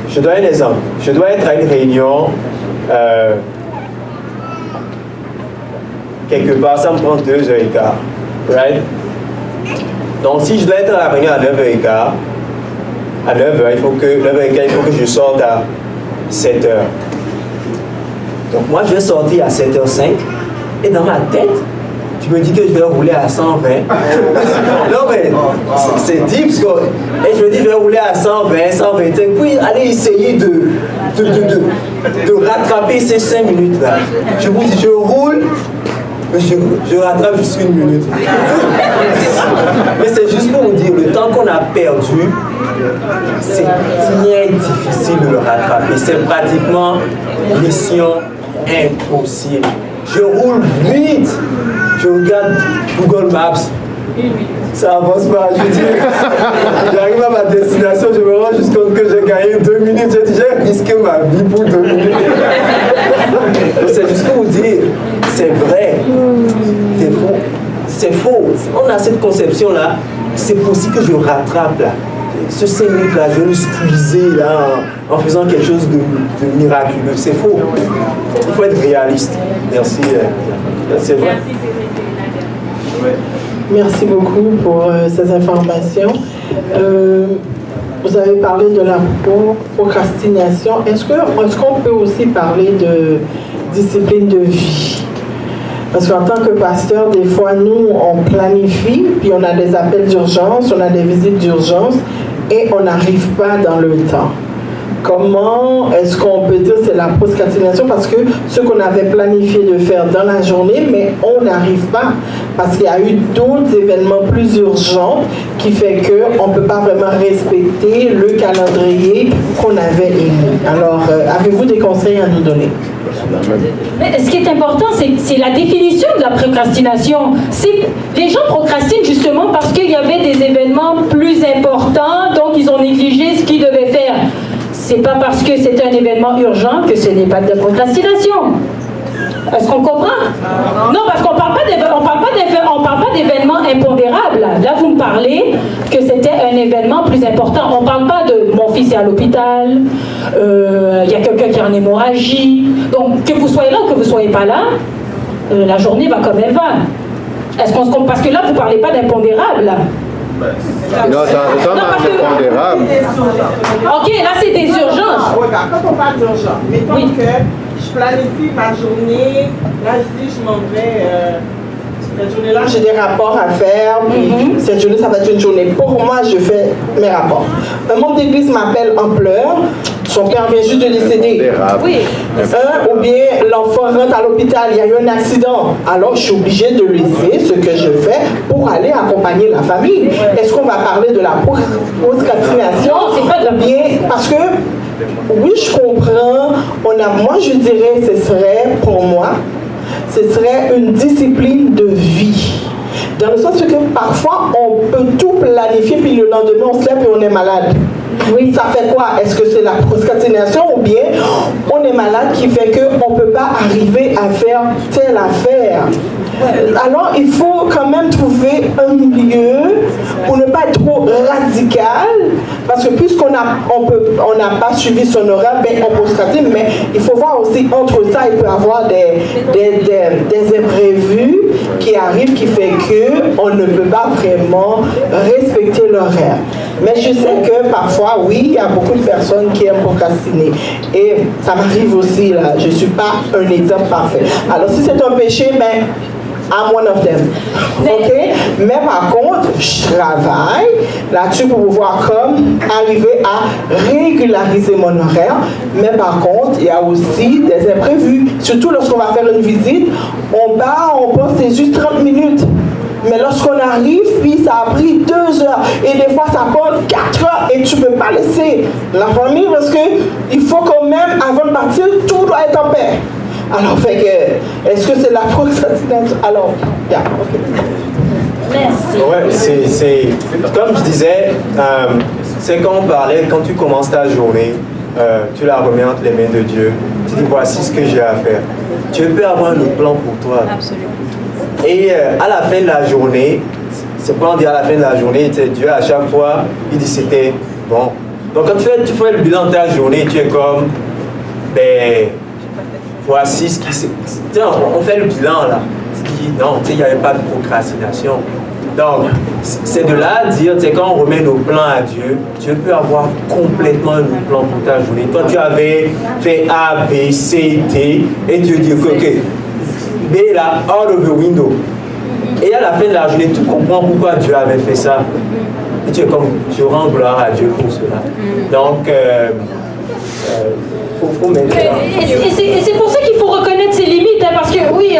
Je dois un exemple. Je dois être à une réunion quelque part, ça me prend 2h15. Right? Donc, si je dois être à la réunion à 9h15, à 9h, il faut que je sorte à 7h. Donc, moi, je vais sortir à 7h05 et dans ma tête, je me dis que je vais rouler à 120. Non, mais c'est deep. Et je me dis, je vais rouler à 120, 125, puis aller essayer de rattraper ces 5 minutes-là. Je vous dis, je roule. Je rattrape juste 1 minute. Mais c'est juste pour vous dire, le temps qu'on a perdu, c'est bien difficile de le rattraper. C'est pratiquement mission impossible. Je roule vite. Je regarde Google Maps. Ça avance pas. Je dis, j'arrive à ma destination, je me rends juste compte que j'ai gagné 2 minutes. Je dis, j'ai risqué ma vie pour 2 minutes. Donc c'est juste pour vous dire, c'est vrai. C'est faux. C'est faux. On a cette conception-là. C'est possible que je rattrape là. Ce 5 minutes-là, je vais le squeezer là, en faisant quelque chose de miraculeux. C'est faux. Il faut être réaliste. Merci. Merci.
Merci beaucoup pour ces informations. Vous avez parlé de la procrastination. Est-ce qu'on peut aussi parler de discipline de vie? Parce qu'en tant que pasteur, des fois, nous, on planifie, puis on a des appels d'urgence, on a des visites d'urgence, et on n'arrive pas dans le temps. Comment est-ce qu'on peut dire que c'est la procrastination? Parce que ce qu'on avait planifié de faire dans la journée, mais on n'arrive pas. Parce qu'il y a eu d'autres événements plus urgents qui fait qu'on ne peut pas vraiment respecter le calendrier qu'on avait émis. Alors, avez-vous des conseils à nous donner?
Mais ce qui est important, c'est la définition de la procrastination. Les gens procrastinent justement parce qu'il y avait des événements plus importants, donc ils ont négligé ce qu'ils devaient faire. C'est pas parce que c'est un événement urgent que ce n'est pas de la procrastination. Est-ce qu'on comprend? Non, parce qu'on parle pas d'événements impondérables. Là, vous me parlez que c'était un événement plus important. On parle pas de mon fils est à l'hôpital, il y a quelqu'un qui a une hémorragie. Donc, que vous soyez là ou que vous soyez pas là, la journée va comme elle va. Est-ce qu'on se comprend? Parce que là, vous parlez pas d'impondérable.
Non, c'est un impondérable.
Ok, là, c'est des urgences.
Regarde, quand on parle d'urgence, mettons que je planifie ma journée, là, je dis, je m'en vais... cette journée-là, j'ai des rapports à faire, puis cette journée, ça va être une journée. Pour moi, je fais mes rapports. Un membre d'église m'appelle en pleurs, son père vient juste de décéder.
Oui.
Ou bien l'enfant rentre à l'hôpital, il y a eu un accident. Alors, je suis obligée de laisser ce que je fais pour aller accompagner la famille. Est-ce qu'on va parler de la procrastination?
Non, c'est pas de la...
Bien, parce que, oui, je comprends. Moi, je dirais, ce serait, pour moi, ce serait une discipline de vie. Dans le sens que parfois, on peut tout planifier, puis le lendemain, on se lève et on est malade. Oui. Ça fait quoi? Est-ce que c'est la procrastination ou bien on est malade qui fait qu'on ne peut pas arriver à faire telle affaire? Alors, il faut quand même trouver un milieu pour ne pas être trop radical, parce que puisqu'on n'a pas suivi son horaire, ben on procrastine, mais il faut voir aussi entre ça, il peut y avoir des imprévus qui arrivent, qui fait qu'on ne peut pas vraiment respecter l'horaire. Mais je sais que parfois, oui, il y a beaucoup de personnes qui aiment procrastiner. Et ça m'arrive aussi, là. Je ne suis pas un exemple parfait. Alors, si c'est un péché, ben, I'm one of them. OK? Mais par contre, je travaille là-dessus pour pouvoir comme arriver à régulariser mon horaire. Mais par contre, il y a aussi des imprévus. Surtout lorsqu'on va faire une visite, on pense que c'est juste 30 minutes. Mais lorsqu'on arrive, puis ça a pris 2 heures. Et des fois, ça prend 4 heures. Et tu ne peux pas laisser la famille parce qu'il faut quand même, avant de partir, tout doit être en paix. Alors, fait que, est-ce que c'est la procrastination? Alors, yeah, ok.
Merci.
Ouais, c'est comme je disais, c'est quand on parlait, quand tu commences ta journée, tu la remets entre les mains de Dieu. Tu dis, voici ce que j'ai à faire. Dieu peut avoir un plan pour toi.
Absolument.
Et à la fin de la journée, c'est pas on dit à la fin de la journée, Dieu à chaque fois, il dit c'était bon. Donc quand tu fais le bilan de ta journée, tu es comme, ben, voici ce qui s'est... On fait le bilan là. Tu dis, non, il n'y avait pas de procrastination. Donc, c'est de là à dire, quand on remet nos plans à Dieu, Dieu peut avoir complètement un plan pour ta journée. Toi, tu avais fait A, B, C, D, et Dieu dit, ok, B là, out of the window. Et à la fin de la journée, tu comprends pourquoi Dieu avait fait ça. Et tu es comme, je rends gloire à Dieu pour cela. Donc, faut mettre ça.
Et c'est pour ça qu'il faut reconnaître ses limites, hein, parce que oui,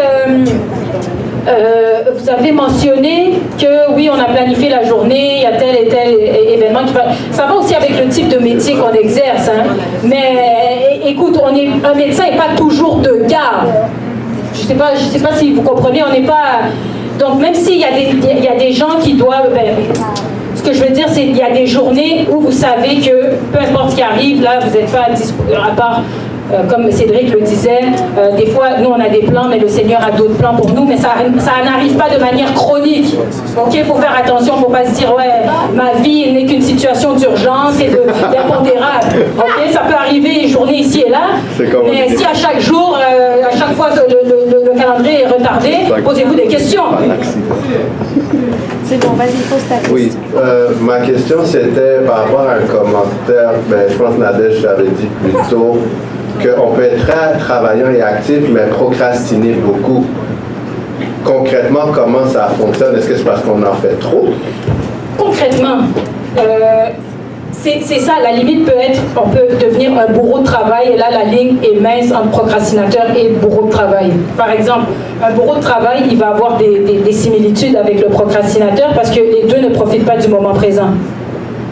vous avez mentionné que oui, on a planifié la journée, il y a tel et tel événement qui va... Ça va aussi avec le type de métier qu'on exerce. Hein. Mais écoute, un médecin n'est pas toujours de garde. Je sais pas si vous comprenez, on n'est pas... Donc même s'il y a des gens qui doivent... ce que je veux dire, c'est qu'il y a des journées où vous savez que peu importe ce qui arrive, là, vous n'êtes pas à part... comme Cédric le disait, des fois, nous, on a des plans, mais le Seigneur a d'autres plans pour nous, mais ça n'arrive pas de manière chronique. OK, il faut faire attention, il ne faut pas se dire, ouais, ma vie n'est qu'une situation d'urgence et d'impondérable. OK, ça peut arriver une journée ici et là, mais si à chaque jour, à chaque fois, le calendrier est retardé, posez-vous des questions.
C'est bon, vas-y, pose ta question.
Oui, ma question, c'était par rapport à un commentaire, je pense que Nadège l'avait dit plus tôt, qu'on peut être très travaillant et actif, mais procrastiner beaucoup. Concrètement, comment ça fonctionne? Est-ce que c'est parce qu'on en fait trop?
Concrètement, c'est ça, la limite peut être, on peut devenir un bourreau de travail, et là la ligne est mince entre procrastinateur et bourreau de travail. Par exemple, un bourreau de travail, il va avoir des similitudes avec le procrastinateur parce que les deux ne profitent pas du moment présent.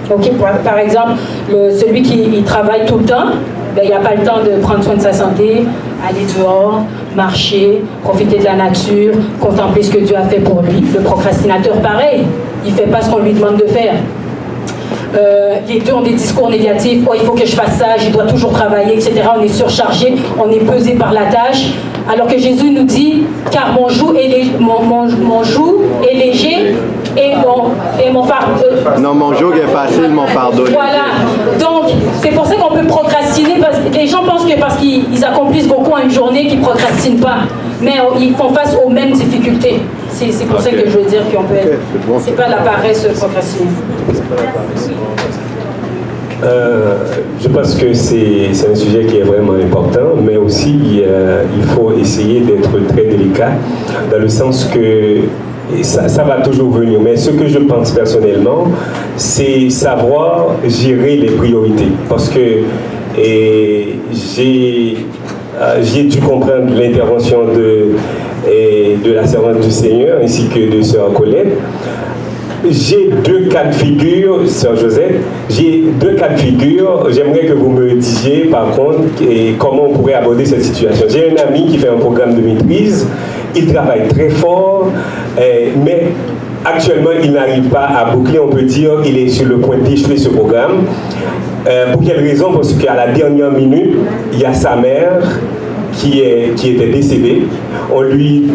Okay? Par exemple, celui qui travaille tout le temps, il n'a pas le temps de prendre soin de sa santé, aller dehors, marcher, profiter de la nature, contempler ce que Dieu a fait pour lui. Le procrastinateur, pareil, il ne fait pas ce qu'on lui demande de faire. Les deux ont des discours négatifs. Oh, il faut que je fasse ça, je dois toujours travailler, etc. On est surchargé, on est pesé par la tâche. Alors que Jésus nous dit, car mon joug est léger et mon fardeau.
Non, mon joug est facile, mon fardeau.
Voilà. Donc, c'est pour ça qu'on peut procrastiner. Parce que les gens pensent que parce qu'ils accomplissent beaucoup en une journée, qu'ils ne procrastinent pas. Mais ils font face aux mêmes difficultés. C'est pour ça que je veux dire qu'on peut être... C'est pas la paresse procrastiner.
Je pense que c'est un sujet qui est vraiment important, mais aussi il faut essayer d'être très délicat, dans le sens que ça va toujours venir. Mais ce que je pense personnellement, c'est savoir gérer les priorités. Parce que j'ai dû comprendre l'intervention de la servante du Seigneur ainsi que de sœur Colette. J'ai deux cas de figure, sœur Josette, j'ai deux cas de figure. J'aimerais que vous me disiez par contre comment on pourrait aborder cette situation. J'ai un ami qui fait un programme de maîtrise, il travaille très fort, mais actuellement il n'arrive pas à boucler, on peut dire, il est sur le point d'échouer ce programme. Pour quelle raison? Parce qu'à la dernière minute, il y a sa mère qui était décédée. On lui,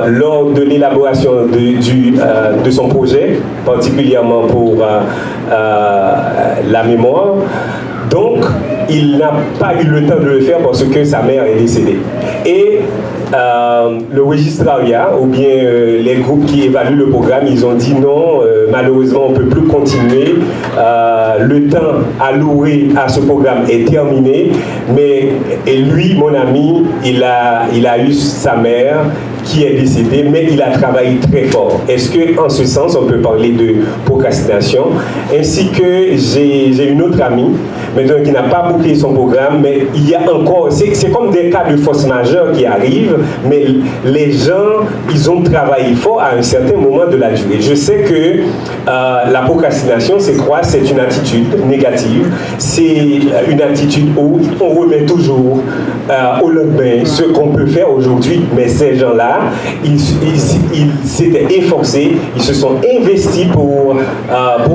lors de l'élaboration de son projet, particulièrement pour la mémoire, donc il n'a pas eu le temps de le faire parce que sa mère est décédée. Et le registrariat ou bien les groupes qui évaluent le programme, ils ont dit non, malheureusement on ne peut plus continuer, le temps alloué à ce programme est terminé, et lui, mon ami, il a eu sa mère qui est décédée, mais il a travaillé très fort. Est-ce qu'en ce sens, on peut parler de procrastination? Ainsi que j'ai une autre amie, maintenant qui n'a pas bouclé son programme, mais il y a encore, c'est comme des cas de force majeure qui arrivent, mais les gens, ils ont travaillé fort à un certain moment de la durée. Je sais que la procrastination, c'est quoi? C'est une attitude négative, c'est une attitude où on remet toujours au lendemain ce qu'on peut faire aujourd'hui, mais ces gens-là, là, ils s'étaient efforcés, ils se sont investis pour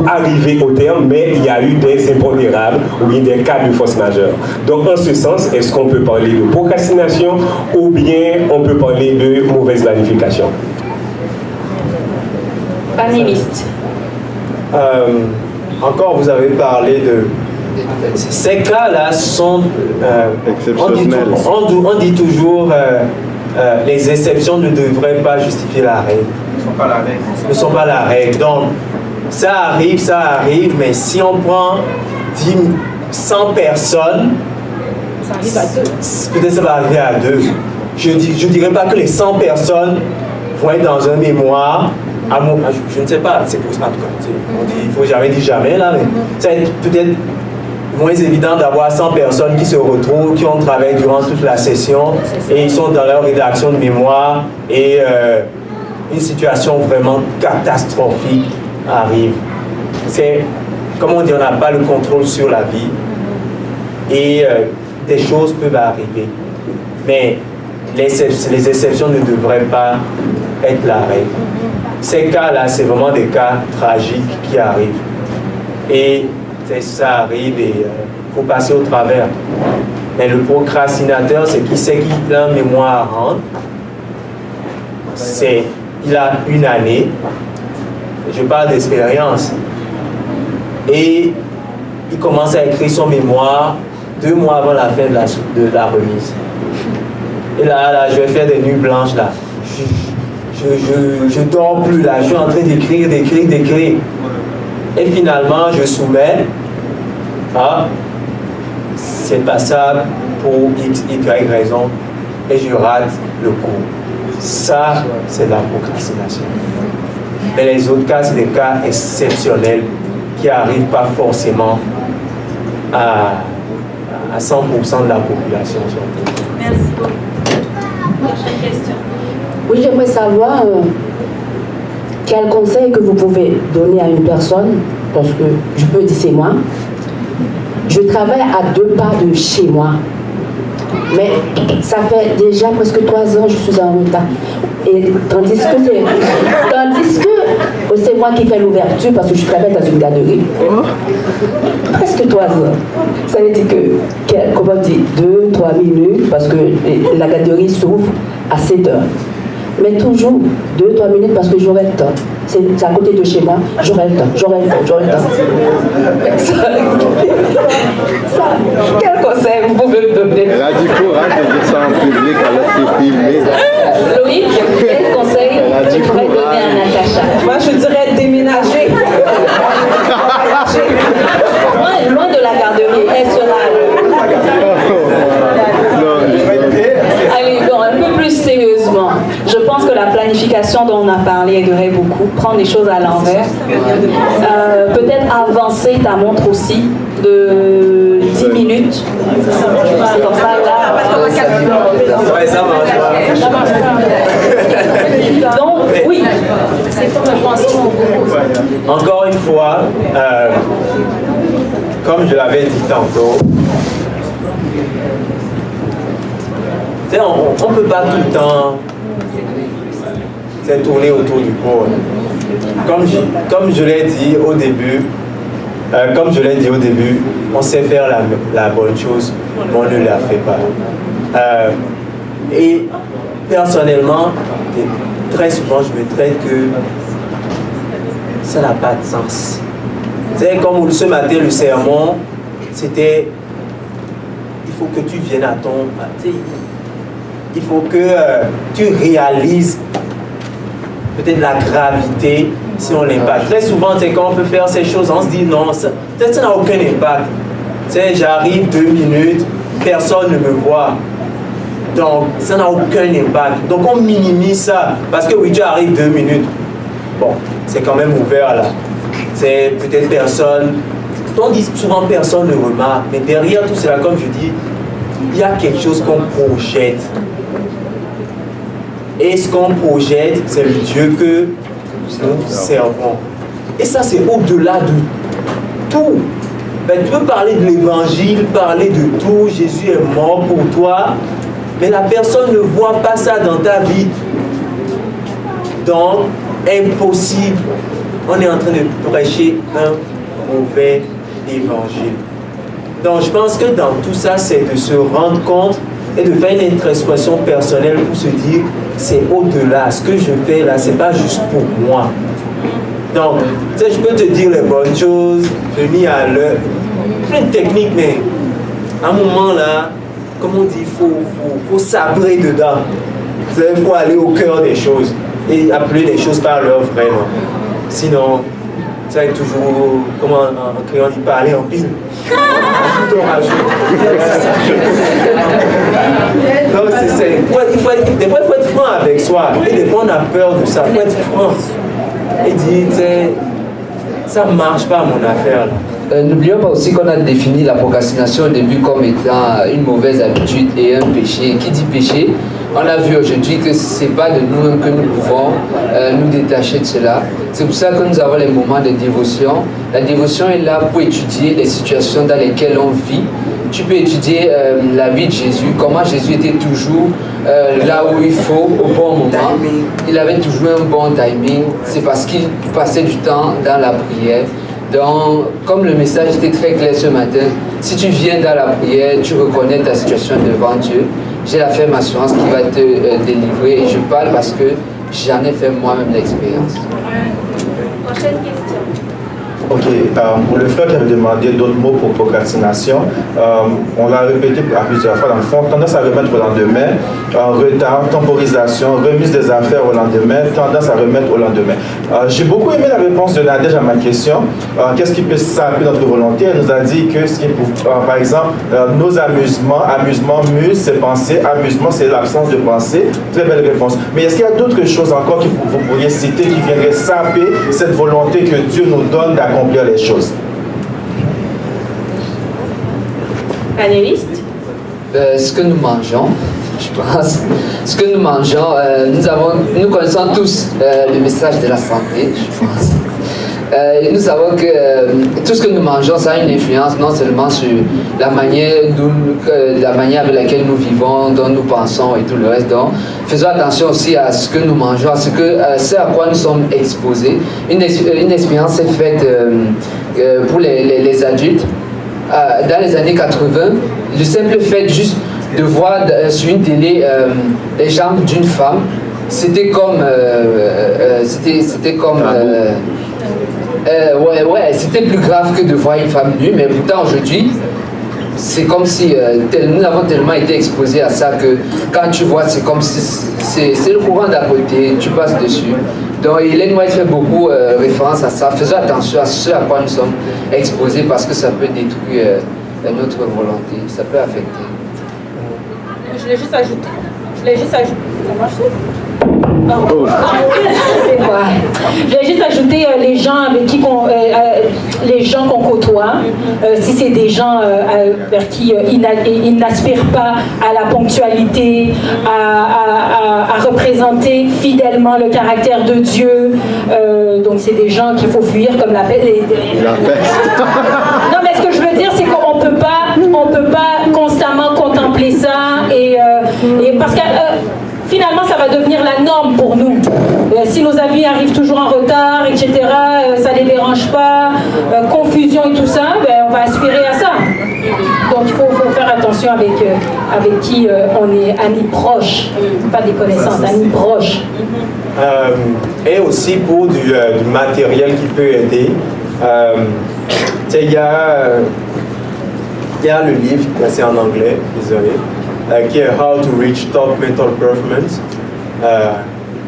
arriver au terme, mais il y a eu des impondérables ou bien des cas de force majeure. Donc en ce sens, est-ce qu'on peut parler de procrastination ou bien on peut parler de mauvaise planification?
Panéliste.
Encore, vous avez parlé de... Ces cas-là sont... on dit toujours les exceptions ne devraient pas justifier la règle. Ne sont pas la règle. Donc, ça arrive, mais si on prend 100 personnes,
Ça arrive à 2.
Peut-être ça va arriver à 2. Je ne dirais pas que les 100 personnes vont être dans un mémoire. Je ne sais pas, c'est pour ça en tout cas. On dit, il ne faut jamais dire jamais là, mais ça va être peut-être moins évident d'avoir 100 personnes qui se retrouvent, qui ont travaillé durant toute la session et ils sont dans leur rédaction de mémoire et une situation vraiment catastrophique arrive. C'est, comme on dit, on n'a pas le contrôle sur la vie et des choses peuvent arriver. Mais les exceptions ne devraient pas être la règle. Ces cas-là, c'est vraiment des cas tragiques qui arrivent. Et ça arrive et il faut passer au travers. Mais le procrastinateur, c'est qui sait qu'il a une mémoire à rendre. Il a une année. Je parle d'expérience. Et il commence à écrire son mémoire 2 mois avant la fin de la remise. Et là, je vais faire des nuits blanches là. Je dors plus là, je suis en train d'écrire. Et finalement, je soumets. C'est passable pour X, Y raison. Et je rate le cours. Ça, c'est la procrastination. Mais les autres cas, c'est des cas exceptionnels qui n'arrivent pas forcément à 100% de la population.
Merci beaucoup. Prochaine question.
Oui, j'aimerais savoir quel conseil que vous pouvez donner à une personne, parce que je peux dire c'est moi. Je travaille à 2 pas de chez moi, mais ça fait déjà presque 3 ans que je suis en retard. Et tandis que c'est moi qui fais l'ouverture parce que je travaille dans une garderie. Presque 3 ans. Ça veut dire que, comment dire, 2-3 minutes parce que la garderie s'ouvre à 7 heures. Mais toujours 2-3 minutes parce que j'aurai le temps. C'est à côté de chez moi, j'aurai le temps. Quel conseil vous pouvez me donner?
Elle a du courage de dire ça en public, alors c'est filmé.
Loïc, quel conseil tu pourrais donner à Natacha?
Moi, je dirais déménager.
Loin de la garderie, est-ce là? Allez, bon, un peu plus sérieusement. Je pense que la planification dont on a parlé aiderait beaucoup. Prendre les choses à l'envers. Peut-être avancer ta montre aussi de 10 minutes. C'est comme ça, là. Donc, oui.
Encore une fois, comme je l'avais dit tantôt, on ne peut pas tout le temps tourner autour du pot. Comme je l'ai dit au début, on sait faire la bonne chose, mais on ne la fait pas. Et personnellement, très souvent, je me traite que ça n'a pas de sens. C'est comme ce matin, le sermon, c'était il faut que tu viennes à ton... Il faut que tu réalises peut-être la gravité si on l'impact. Très souvent, c'est quand on peut faire ces choses, on se dit non, ça n'a aucun impact. J'arrive 2 minutes, personne ne me voit. Donc, ça n'a aucun impact. Donc, on minimise ça. Parce que oui, tu arrives 2 minutes. Bon, c'est quand même ouvert là. C'est peut-être personne. On dit souvent personne ne remarque. Mais derrière tout cela, comme je dis, il y a quelque chose qu'on projette. Et ce qu'on projette, c'est le Dieu que nous servons. Et ça, c'est au-delà de tout. Ben, tu peux parler de l'évangile, parler de tout. Jésus est mort pour toi. Mais la personne ne voit pas ça dans ta vie. Donc, impossible. On est en train de prêcher un mauvais évangile. Donc, je pense que dans tout ça, c'est de se rendre compte et de faire une introspection personnelle pour se dire, c'est au-delà. Ce que je fais là, c'est pas juste pour moi. Donc, tu sais, je peux te dire les bonnes choses, venir à l'heure, plein de techniques, mais à un moment là, comme on dit, faut sabrer dedans. Il faut aller au cœur des choses et appeler les choses par leur vrai nom. Sinon, ça est toujours, comment en créant dit, parler en pile. Donc, des fois, il faut être franc avec soi. Et des fois, on a peur de ça. Il faut être franc. Et dire, ça ne marche pas mon affaire là.
N'oublions pas aussi qu'on a défini la procrastination au début comme étant une mauvaise habitude et un péché. Qui dit péché, on a vu aujourd'hui que ce n'est pas de nous-mêmes que nous pouvons nous détacher de cela. C'est pour ça que nous avons les moments de dévotion. La dévotion est là pour étudier les situations dans lesquelles on vit. Tu peux étudier la vie de Jésus, comment Jésus était toujours là où il faut, au bon moment. Il avait toujours un bon timing. C'est parce qu'il passait du temps dans la prière. Donc, comme le message était très clair ce matin, si tu viens dans la prière, tu reconnais ta situation devant Dieu. J'ai la ferme assurance qu'il va te délivrer. Et je parle parce que j'en ai fait moi-même l'expérience.
Prochaine question.
Ok, pour le frère qui avait demandé d'autres mots pour procrastination, on l'a répété à plusieurs fois dans le fond, tendance à remettre au lendemain, retard, temporisation, remise des affaires au lendemain, tendance à remettre au lendemain. J'ai beaucoup aimé la réponse de Nadège à ma question. Qu'est-ce qui peut saper notre volonté? Elle nous a dit que, par exemple, nos amusements muse, c'est penser, amusement, c'est l'absence de pensée. Très belle réponse. Mais est-ce qu'il y a d'autres choses encore que vous pourriez citer qui viendraient saper cette volonté que Dieu nous donne d'accomplir les choses?
Panéliste?
Ce que nous mangeons, je pense. Ce que nous mangeons, nous connaissons tous le message de la santé, je pense. Nous savons que tout ce que nous mangeons, ça a une influence non seulement sur la manière avec laquelle nous vivons, dont nous pensons et tout le reste. Donc, faisons attention aussi à ce que nous mangeons, à ce à quoi nous sommes exposés. Une expérience est faite pour les adultes. Dans les années 80, le simple fait juste de voir sur une télé les jambes d'une femme, c'était comme c'était plus grave que de voir une femme nue, mais pourtant aujourd'hui, c'est comme si nous avons tellement été exposés à ça que quand tu vois, c'est comme si c'est le courant d'à côté, tu passes dessus. Donc Hélène White fait beaucoup référence à ça. Faisons attention à ce à quoi nous sommes exposés parce que ça peut détruire notre volonté, ça peut affecter.
Je l'ai juste ajouté. Ça marche?
Oh. Je vais juste ajouter les gens avec qui les gens qu'on côtoie. Si c'est des gens vers qui ils n'aspirent pas à la ponctualité, à représenter fidèlement le caractère de Dieu, donc c'est des gens qu'il faut fuir comme la peste. Non, mais ce que je veux dire, c'est qu'on peut pas constamment contempler ça et parce que finalement, ça va devenir la norme pour nous. Si nos amis arrivent toujours en retard, etc., ça ne les dérange pas, confusion et tout ça, on va aspirer à ça. Donc, il faut faire attention avec qui on est amis proches, pas des connaissances, amis proches.
Et aussi pour du matériel qui peut aider. Il y a le livre, c'est en anglais, désolé. Qui est How to Reach Top Mental Performance.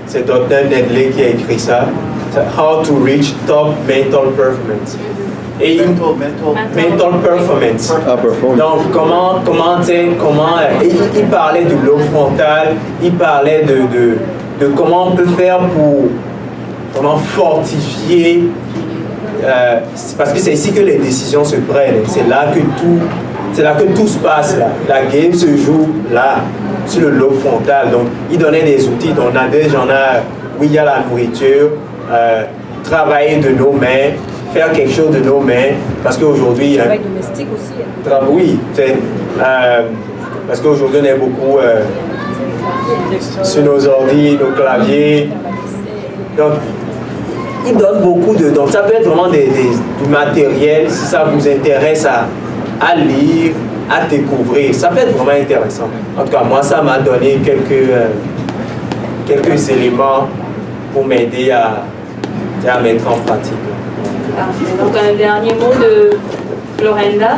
C'est Dr. Nedley qui a écrit ça. How to Reach Top Mental Performance. Et mental performance. Donc comment il parlait du lobe frontal, il parlait de comment on peut faire pour fortifier. Parce que c'est ici que les décisions se prennent. C'est là que tout se passe là. La game se joue là, sur le lobe frontal. Donc, il donnait des outils. Donc, il y a la nourriture, travailler de nos mains, faire quelque chose de nos mains. Parce qu'aujourd'hui.
Travail domestique aussi.
Oui, parce qu'aujourd'hui, on est beaucoup sur nos ordi, nos claviers. Donc, ils donnent beaucoup de... Donc, ça peut être vraiment du matériel, si ça vous intéresse à lire, à découvrir. Ça peut être vraiment intéressant. En tout cas, moi, ça m'a donné quelques éléments pour m'aider à mettre en pratique.
Donc, un dernier mot de Florenda.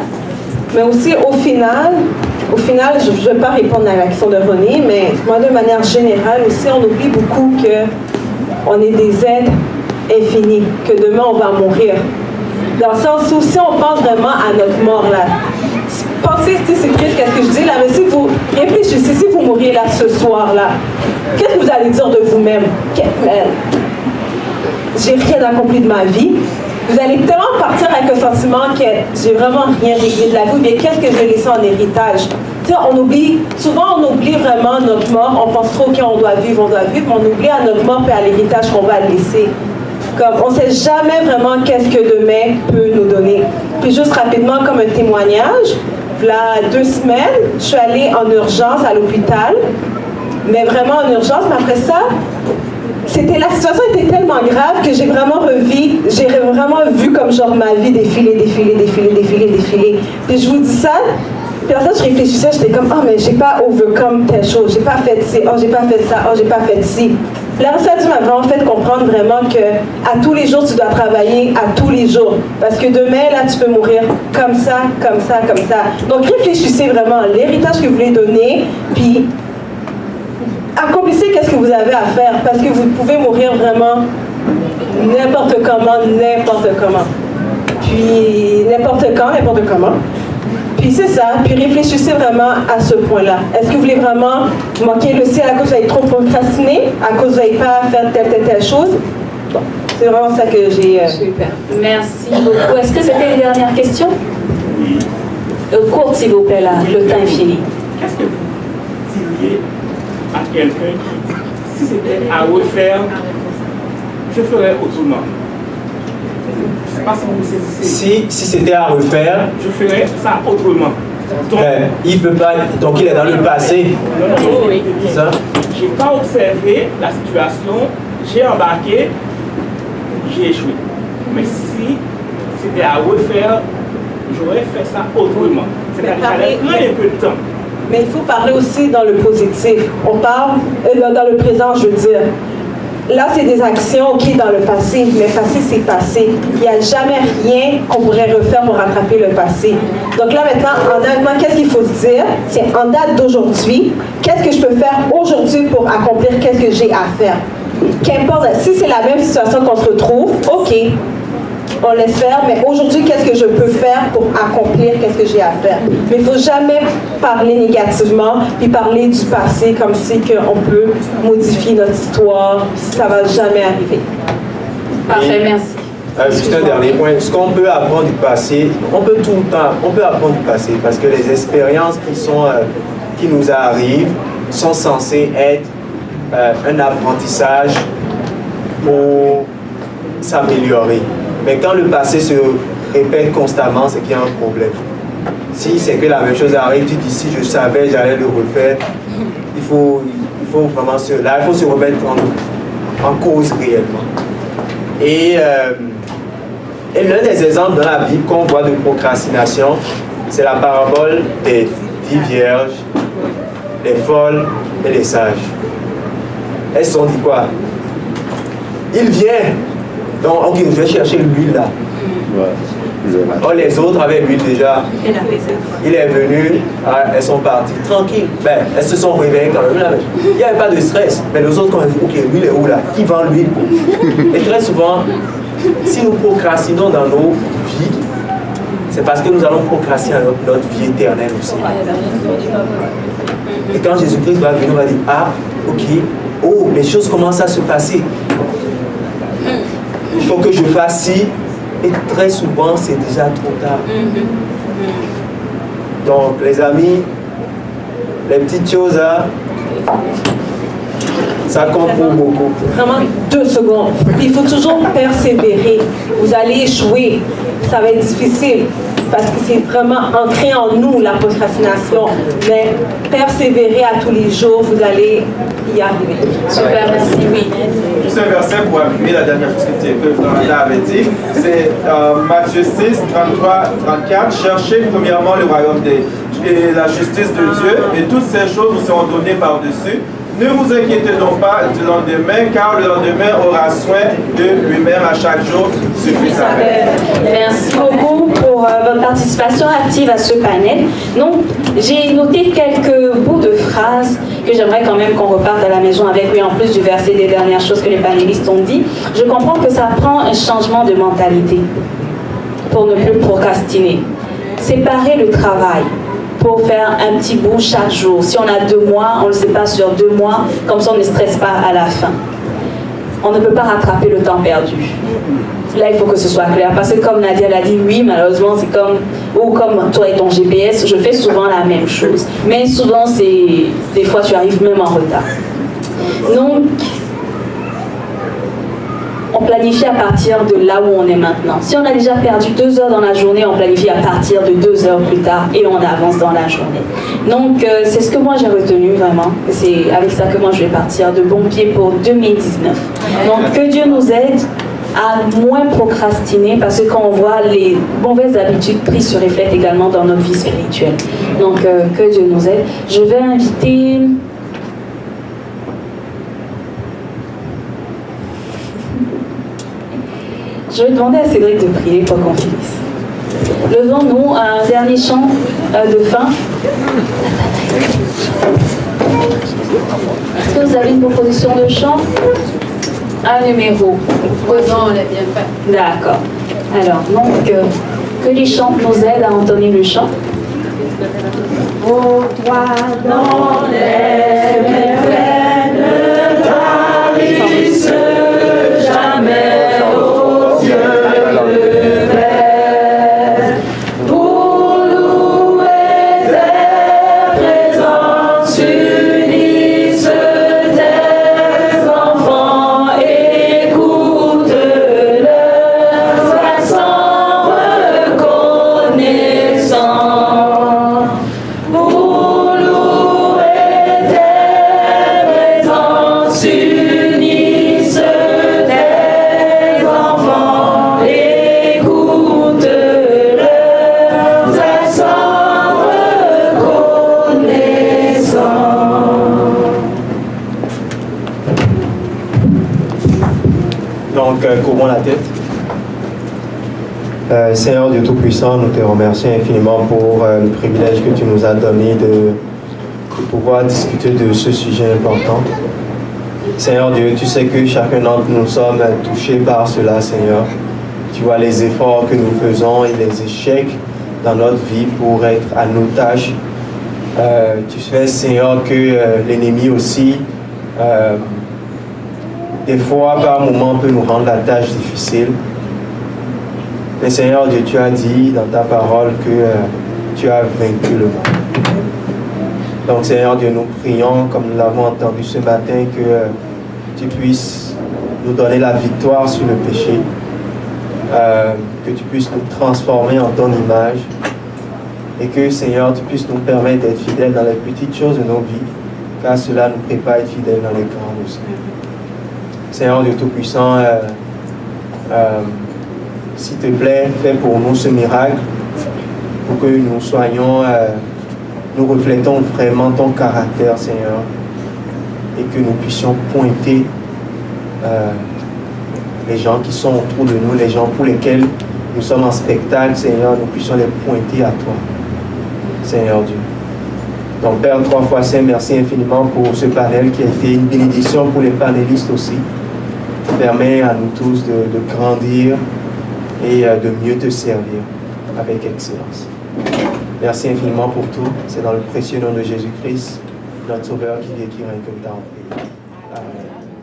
Mais aussi, au final, je ne vais pas répondre à la question de René, mais moi, de manière générale aussi, on oublie beaucoup qu'on est des êtres infinis, que demain, on va mourir. Dans le sens où, si on pense vraiment à notre mort, là, pensez, c'est triste, qu'est-ce que je dis là, mais si vous réfléchissez, si vous mourriez là, ce soir-là, qu'est-ce que vous allez dire de vous-même? J'ai rien accompli de ma vie. Vous allez tellement partir avec le sentiment que j'ai vraiment rien réglé de la vie, mais qu'est-ce que je vais laisser en héritage? Tu sais, souvent on oublie vraiment notre mort, on pense trop qu'on doit vivre, mais on oublie à notre mort et à l'héritage qu'on va laisser. Comme on ne sait jamais vraiment qu'est-ce que demain peut nous donner. Puis juste rapidement, comme un témoignage, là, 2 semaines, je suis allée en urgence à l'hôpital, mais vraiment en urgence, mais après ça, la situation était tellement grave que j'ai vraiment vu comme genre ma vie défiler. Puis je vous dis ça, puis en fait je réfléchissais, j'étais comme, mais j'ai pas overcome telle chose, j'ai pas fait ci, j'ai pas fait ça, j'ai pas fait ci. La recette m'a vraiment fait comprendre vraiment que à tous les jours tu dois travailler, à tous les jours, parce que demain là tu peux mourir comme ça. Donc réfléchissez vraiment à l'héritage que vous voulez donner, puis accomplissez qu'est-ce que vous avez à faire, parce que vous pouvez mourir vraiment n'importe comment. Puis n'importe quand, n'importe comment. Puis c'est ça, puis réfléchissez vraiment à ce point-là. Est-ce que vous voulez vraiment manquer le ciel à cause que vous avez trop procrastiné, à cause que vous n'avez pas fait telle chose? Bon, c'est vraiment ça que j'ai...
Super. Merci beaucoup. Est-ce que c'était une dernière question? Courte, s'il vous plaît, là. Le temps est fini.
Qu'est-ce que vous diriez à quelqu'un qui, si c'était à refaire, je ferais autrement? Je ne sais pas si vous saisissez.
Si c'était à refaire,
je ferais ça autrement. Donc,
il peut pas, donc il est dans le passé.
Non, oui. Je n'ai pas observé la situation, j'ai embarqué, j'ai échoué. Mais si c'était à refaire, j'aurais fait ça autrement. C'est-à-dire que j'allais prendre un peu de temps.
Mais il faut parler aussi dans le positif. On parle dans le présent, je veux dire. Là, c'est des actions qui dans le passé, mais le passé, c'est passé. Il n'y a jamais rien qu'on pourrait refaire pour rattraper le passé. Donc là, maintenant, qu'est-ce qu'il faut se dire? C'est en date d'aujourd'hui, qu'est-ce que je peux faire aujourd'hui pour accomplir qu'est-ce que j'ai à faire? Qu'importe, si c'est la même situation qu'on se retrouve, OK, on laisse faire, mais aujourd'hui, qu'est-ce que je peux faire pour accomplir qu'est-ce que j'ai à faire? Mais il ne faut jamais parler négativement, puis parler du passé comme si on peut modifier notre histoire, ça ne va jamais arriver.
Parfait, merci.
Juste un dernier point. Ce qu'on peut apprendre du passé, on peut tout le temps, on peut apprendre du passé, parce que les expériences qui nous arrivent sont censées être un apprentissage pour s'améliorer. Mais quand le passé se répète constamment, c'est qu'il y a un problème. Si c'est que la même chose arrive, tu dis si je savais, j'allais le refaire. Il faut vraiment il faut se remettre en cause réellement. Et l'un des exemples dans la Bible qu'on voit de procrastination, c'est la parabole des 10 vierges, les folles et les sages. Elles se sont dit quoi? Il vient. Donc, ok, je vais chercher l'huile là. Oh, les autres avaient l'huile déjà. Il est venu, elles sont parties. Tranquille. Elles se sont réveillées quand même. Là. Il n'y avait pas de stress. Mais les autres, quand elles disent, ok, l'huile est où là? Qui vend l'huile? Et très souvent, si nous procrastinons dans nos vies, c'est parce que nous allons procrastiner notre vie éternelle aussi. Et quand Jésus-Christ va venir, on va dire, ok, les choses commencent à se passer. Il faut que je fasse ci, et très souvent c'est déjà trop tard. Donc les amis, les petites choses là, ça compte pour beaucoup.
Vraiment 2 secondes. Il faut toujours persévérer. Vous allez échouer, ça va être difficile. parce que c'est vraiment ancré en nous, la procrastination. Mais persévérer à tous les jours, vous allez y arriver.
Super, merci, oui.
Juste un verset pour appuyer la dernière chose que Florida avait dit, c'est Matthieu 6, 33, 34. Cherchez premièrement le royaume et la justice de Dieu, et toutes ces choses vous seront données par-dessus. Ne vous inquiétez donc pas du lendemain, car le lendemain aura soin de lui-même à chaque jour suffisamment.
Merci beaucoup pour votre participation active à ce panel. Donc, j'ai noté quelques bouts de phrases que j'aimerais quand même qu'on reparte à la maison avec, oui, en plus du verset des dernières choses que les panélistes ont dit. Je comprends que ça prend un changement de mentalité pour ne plus procrastiner. Séparer le travail pour faire un petit bout chaque jour. Si on a 2 mois, on ne le sait pas sur 2 mois, comme ça on ne stresse pas à la fin. On ne peut pas rattraper le temps perdu. Là, il faut que ce soit clair. Parce que comme Nadia l'a dit, oui, malheureusement, c'est comme, ou comme toi et ton GPS, je fais souvent la même chose. Mais souvent, des fois, tu arrives même en retard. Donc, on planifie à partir de là où on est maintenant. Si on a déjà perdu 2 heures dans la journée, on planifie à partir de 2 heures plus tard et on avance dans la journée. Donc, c'est ce que moi j'ai retenu vraiment. C'est avec ça que moi je vais partir de bon pied pour 2019. Donc, que Dieu nous aide à moins procrastiner parce que quand on voit les mauvaises habitudes prises se reflètent également dans notre vie spirituelle. Donc, que Dieu nous aide. Je vais inviter... Je vais demander à Cédric de prier pour qu'on finisse. Levons-nous à un dernier chant de fin. Est-ce que vous avez une proposition de chant? Un numéro.
Non, on l'a bien fait.
D'accord. Alors, donc, que les chants nous aident à entonner le chant.
Oh, toi, dans les méfaits, ne tarisse jamais.
Courbons la tête. Seigneur Dieu Tout-Puissant, nous te remercions infiniment pour le privilège que tu nous as donné de pouvoir discuter de ce sujet important. Seigneur Dieu, tu sais que chacun d'entre nous sommes touchés par cela, Seigneur. Tu vois les efforts que nous faisons et les échecs dans notre vie pour être à nos tâches. Tu sais, Seigneur, que l'ennemi aussi... des fois, par moments, peut nous rendre la tâche difficile. Mais Seigneur Dieu, tu as dit dans ta parole que tu as vaincu le monde. Donc Seigneur Dieu, nous prions, comme nous l'avons entendu ce matin, que tu puisses nous donner la victoire sur le péché, que tu puisses nous transformer en ton image, et que Seigneur, tu puisses nous permettre d'être fidèles dans les petites choses de nos vies, car cela nous prépare à être fidèles dans les grandes aussi. Seigneur Dieu Tout-Puissant, s'il te plaît, fais pour nous ce miracle, pour que nous soyons, nous reflétons vraiment ton caractère, Seigneur, et que nous puissions pointer les gens qui sont autour de nous, les gens pour lesquels nous sommes en spectacle, Seigneur, nous puissions les pointer à toi, Seigneur Dieu. Donc, Père, 3 fois Saint, merci infiniment pour ce panel qui a été une bénédiction pour les panélistes aussi. Permet à nous tous de grandir et de mieux te servir avec excellence. Merci infiniment pour tout. C'est dans le précieux nom de Jésus-Christ, notre Sauveur qui vit et qui règne comme temps. Amen.